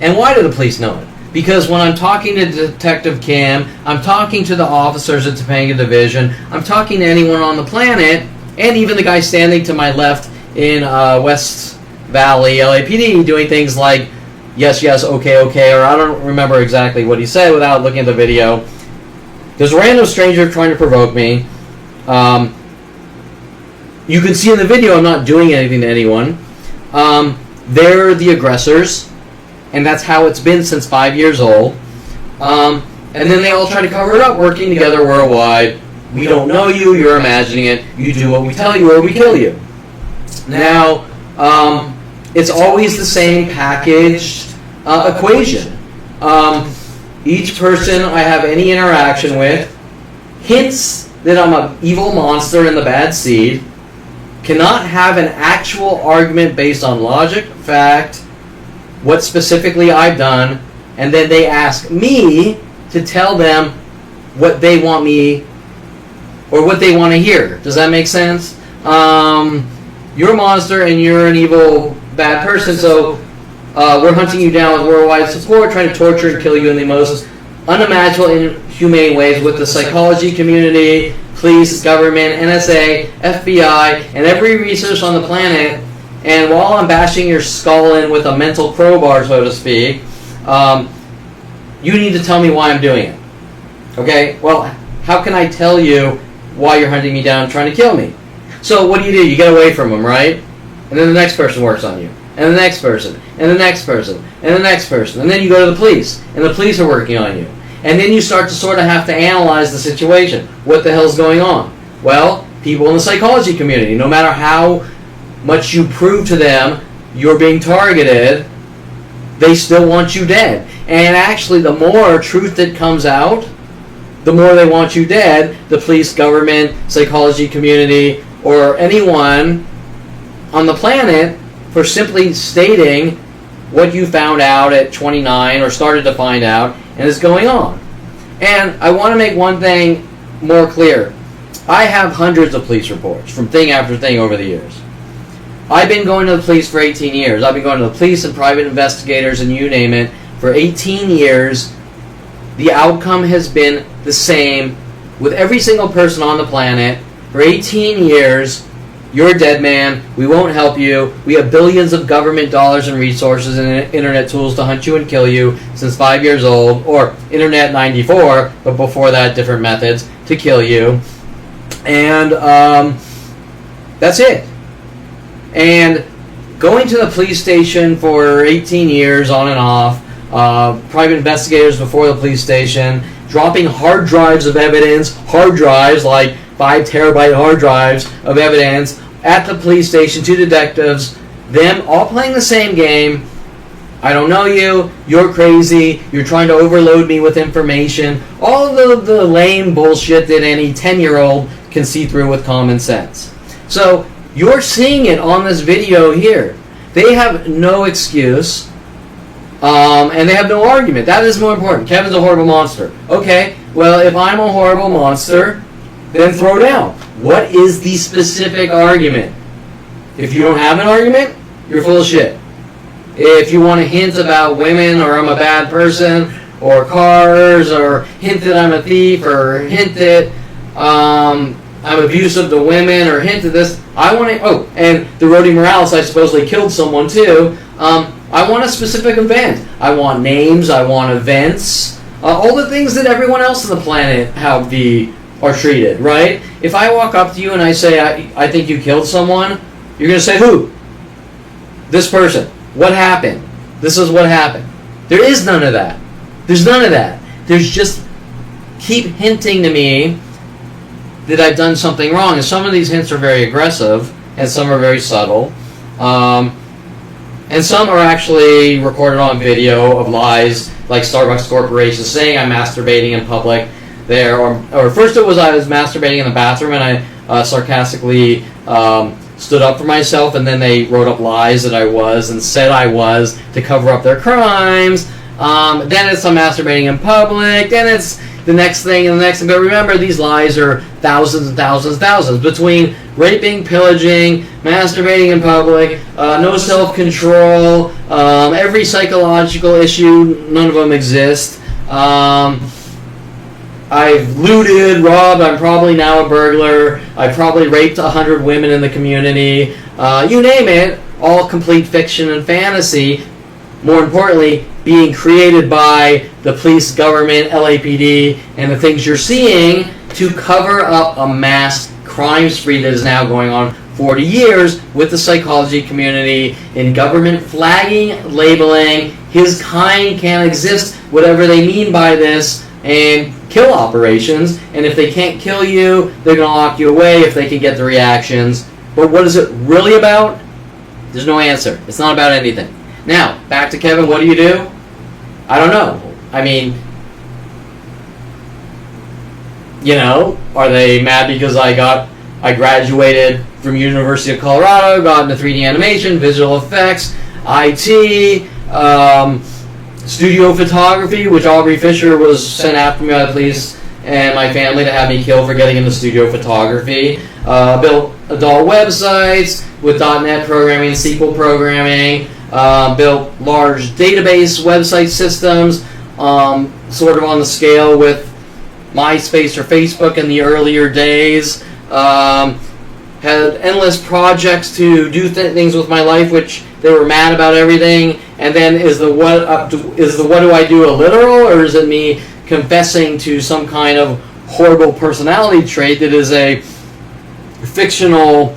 A: And why do the police know it? Because when I'm talking to Detective Cam, I'm talking to the officers at Topanga Division, I'm talking to anyone on the planet, and even the guy standing to my left in West Valley LAPD doing things like, yes, yes, okay, okay, or I don't remember exactly what he said without looking at the video. There's a random stranger trying to provoke me. You can see in the video I'm not doing anything to anyone. They're the aggressors, and that's how it's been since 5 years old. And then they all try to cover it up, working together worldwide. We don't know you, you're imagining it, you do what we tell you or we kill you. Now, it's always the same packaged equation. Each person I have any interaction with hints that I'm an evil monster in the bad seed, cannot have an actual argument based on logic, fact, what specifically I've done, and then they ask me to tell them what they want me, or what they want to hear. Does that make sense? You're a monster and you're an evil, bad person, so we're hunting you down with worldwide support, trying to torture and kill you in the most unimaginable, inhumane ways with the psychology community, police, government, NSA, FBI, and every research on the planet. And while I'm bashing your skull in with a mental crowbar, so to speak, you need to tell me why I'm doing it. Okay? Well, how can I tell you why you're hunting me down and trying to kill me? So what do? You get away from them, right? And then the next person works on you. And the next person. And the next person. And the next person. And then you go to the police. And the police are working on you. And then you start to sort of have to analyze the situation. What the hell's going on? Well, people in the psychology community, no matter how much you prove to them you're being targeted, they still want you dead. And actually, the more truth that comes out, the more they want you dead. The police, government, psychology community, or anyone on the planet for simply stating what you found out at 29 or started to find out and is going on. And I want to make one thing more clear. I have hundreds of police reports from thing after thing over the years. I've been going to the police for 18 years. I've been going to the police and private investigators and you name it for 18 years. The outcome has been the same with every single person on the planet. For 18 years, you're a dead man. We won't help you. We have billions of government dollars and resources and internet tools to hunt you and kill you since 5 years old, or internet 94, but before that, different methods to kill you. And that's it. And going to the police station for 18 years on and off, private investigators before the police station, dropping hard drives of evidence, hard drives like 5 terabyte hard drives of evidence at the police station to detectives, them all playing the same game. I don't know you, you're crazy, you're trying to overload me with information, all of the lame bullshit that any 10-year-old can see through with common sense. So you're seeing it on this video here. They have no excuse, and they have no argument. That is more important. Kevin's a horrible monster. Okay, well, if I'm a horrible monster, then throw down. What is the specific argument? If you don't have an argument, you're full of shit. If you want to hint about women, or I'm a bad person, or cars, or hint that I'm a thief, or hint that I'm abusive to women, or hint at this, I want to, oh, and the Rody Morales, I supposedly killed someone too. I want a specific event. I want names, I want events, all the things that everyone else on the planet are treated, right? If I walk up to you and I say, I think you killed someone, you're going to say, who? This person. What happened? This is what happened. There is none of that. There's none of that. There's just keep hinting to me that I've done something wrong. And some of these hints are very aggressive, and some are very subtle. And some are actually recorded on video of lies, like Starbucks Corporation saying I'm masturbating in public there. Or first it was I was masturbating in the bathroom, and I sarcastically stood up for myself, and then they wrote up lies that I was and said I was to cover up their crimes. Then it's I'm masturbating in public. Then it's the next thing and the next thing. But remember, these lies are thousands and thousands and thousands. Between raping, pillaging, masturbating in public, no self-control, every psychological issue, none of them exist. I've looted, robbed, I'm probably now a burglar, I probably raped 100 women in the community, you name it, all complete fiction and fantasy. More importantly, being created by the police, government, LAPD, and the things you're seeing to cover up a mass crime spree that is now going on 40 years with the psychology community and government flagging, labeling, his kind can't exist, whatever they mean by this, and kill operations. And if they can't kill you, they're going to lock you away if they can get the reactions. But what is it really about? There's no answer. It's not about anything. Now, back to Kevin, what do? I don't know. I mean, you know, are they mad because I graduated from University of Colorado, got into 3D animation, visual effects, IT, studio photography, which Aubrey Fisher was sent after me by the police and my family to have me killed for getting into studio photography. Built adult websites with .NET programming, SQL programming. Built large database website systems. sort of on the scale with MySpace or Facebook in the earlier days. Had endless projects to do things with my life, which they were mad about everything. And then is the what do I do a literal, or is it me confessing to some kind of horrible personality trait that is a fictional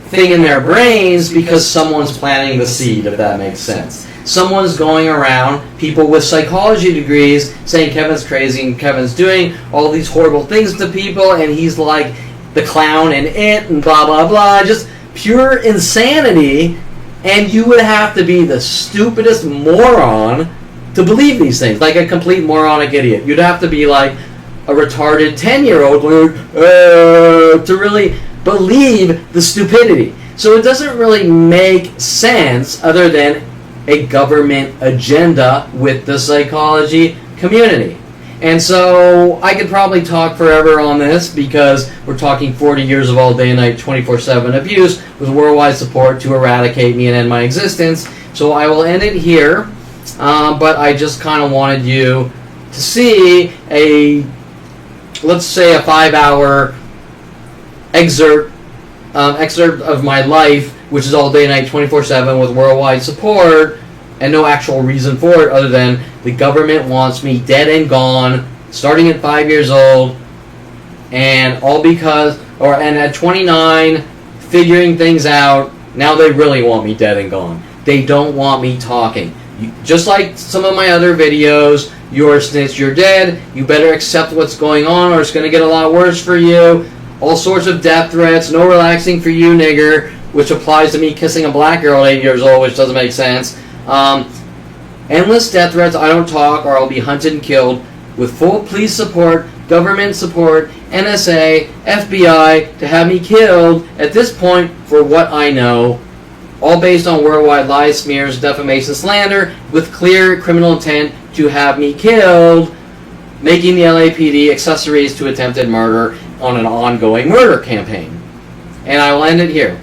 A: thing in their brains because someone's planting the seed, if that makes sense. Someone's going around, people with psychology degrees, saying Kevin's crazy and Kevin's doing all these horrible things to people, and he's like the clown in It, and blah, blah, blah. Just pure insanity, and you would have to be the stupidest moron to believe these things, like a complete moronic idiot. You'd have to be like a retarded 10-year-old to really believe the stupidity. So it doesn't really make sense other than a government agenda with the psychology community. And so I could probably talk forever on this because we're talking 40 years of all day and night 24/7 abuse with worldwide support to eradicate me and end my existence. So I will end it here, but I just kind of wanted you to see let's say a 5-hour excerpt of my life, which is all day and night 24/7 with worldwide support, and no actual reason for it other than the government wants me dead and gone starting at 5 years old, and all because and at 29 figuring things out. Now they really want me dead and gone. They don't want me talking. Just like some of my other videos, you're a snitch, you're dead, you better accept what's going on or it's going to get a lot worse for you. All sorts of death threats, no relaxing for you, nigger, which applies to me kissing a black girl at 8 years old, which doesn't make sense. Endless death threats, I don't talk or I'll be hunted and killed, with full police support, government support, NSA, FBI, to have me killed at this point for what I know. All based on worldwide lies, smears, defamation, slander, with clear criminal intent to have me killed, making the LAPD accessories to attempted murder on an ongoing murder campaign. And I will end it here.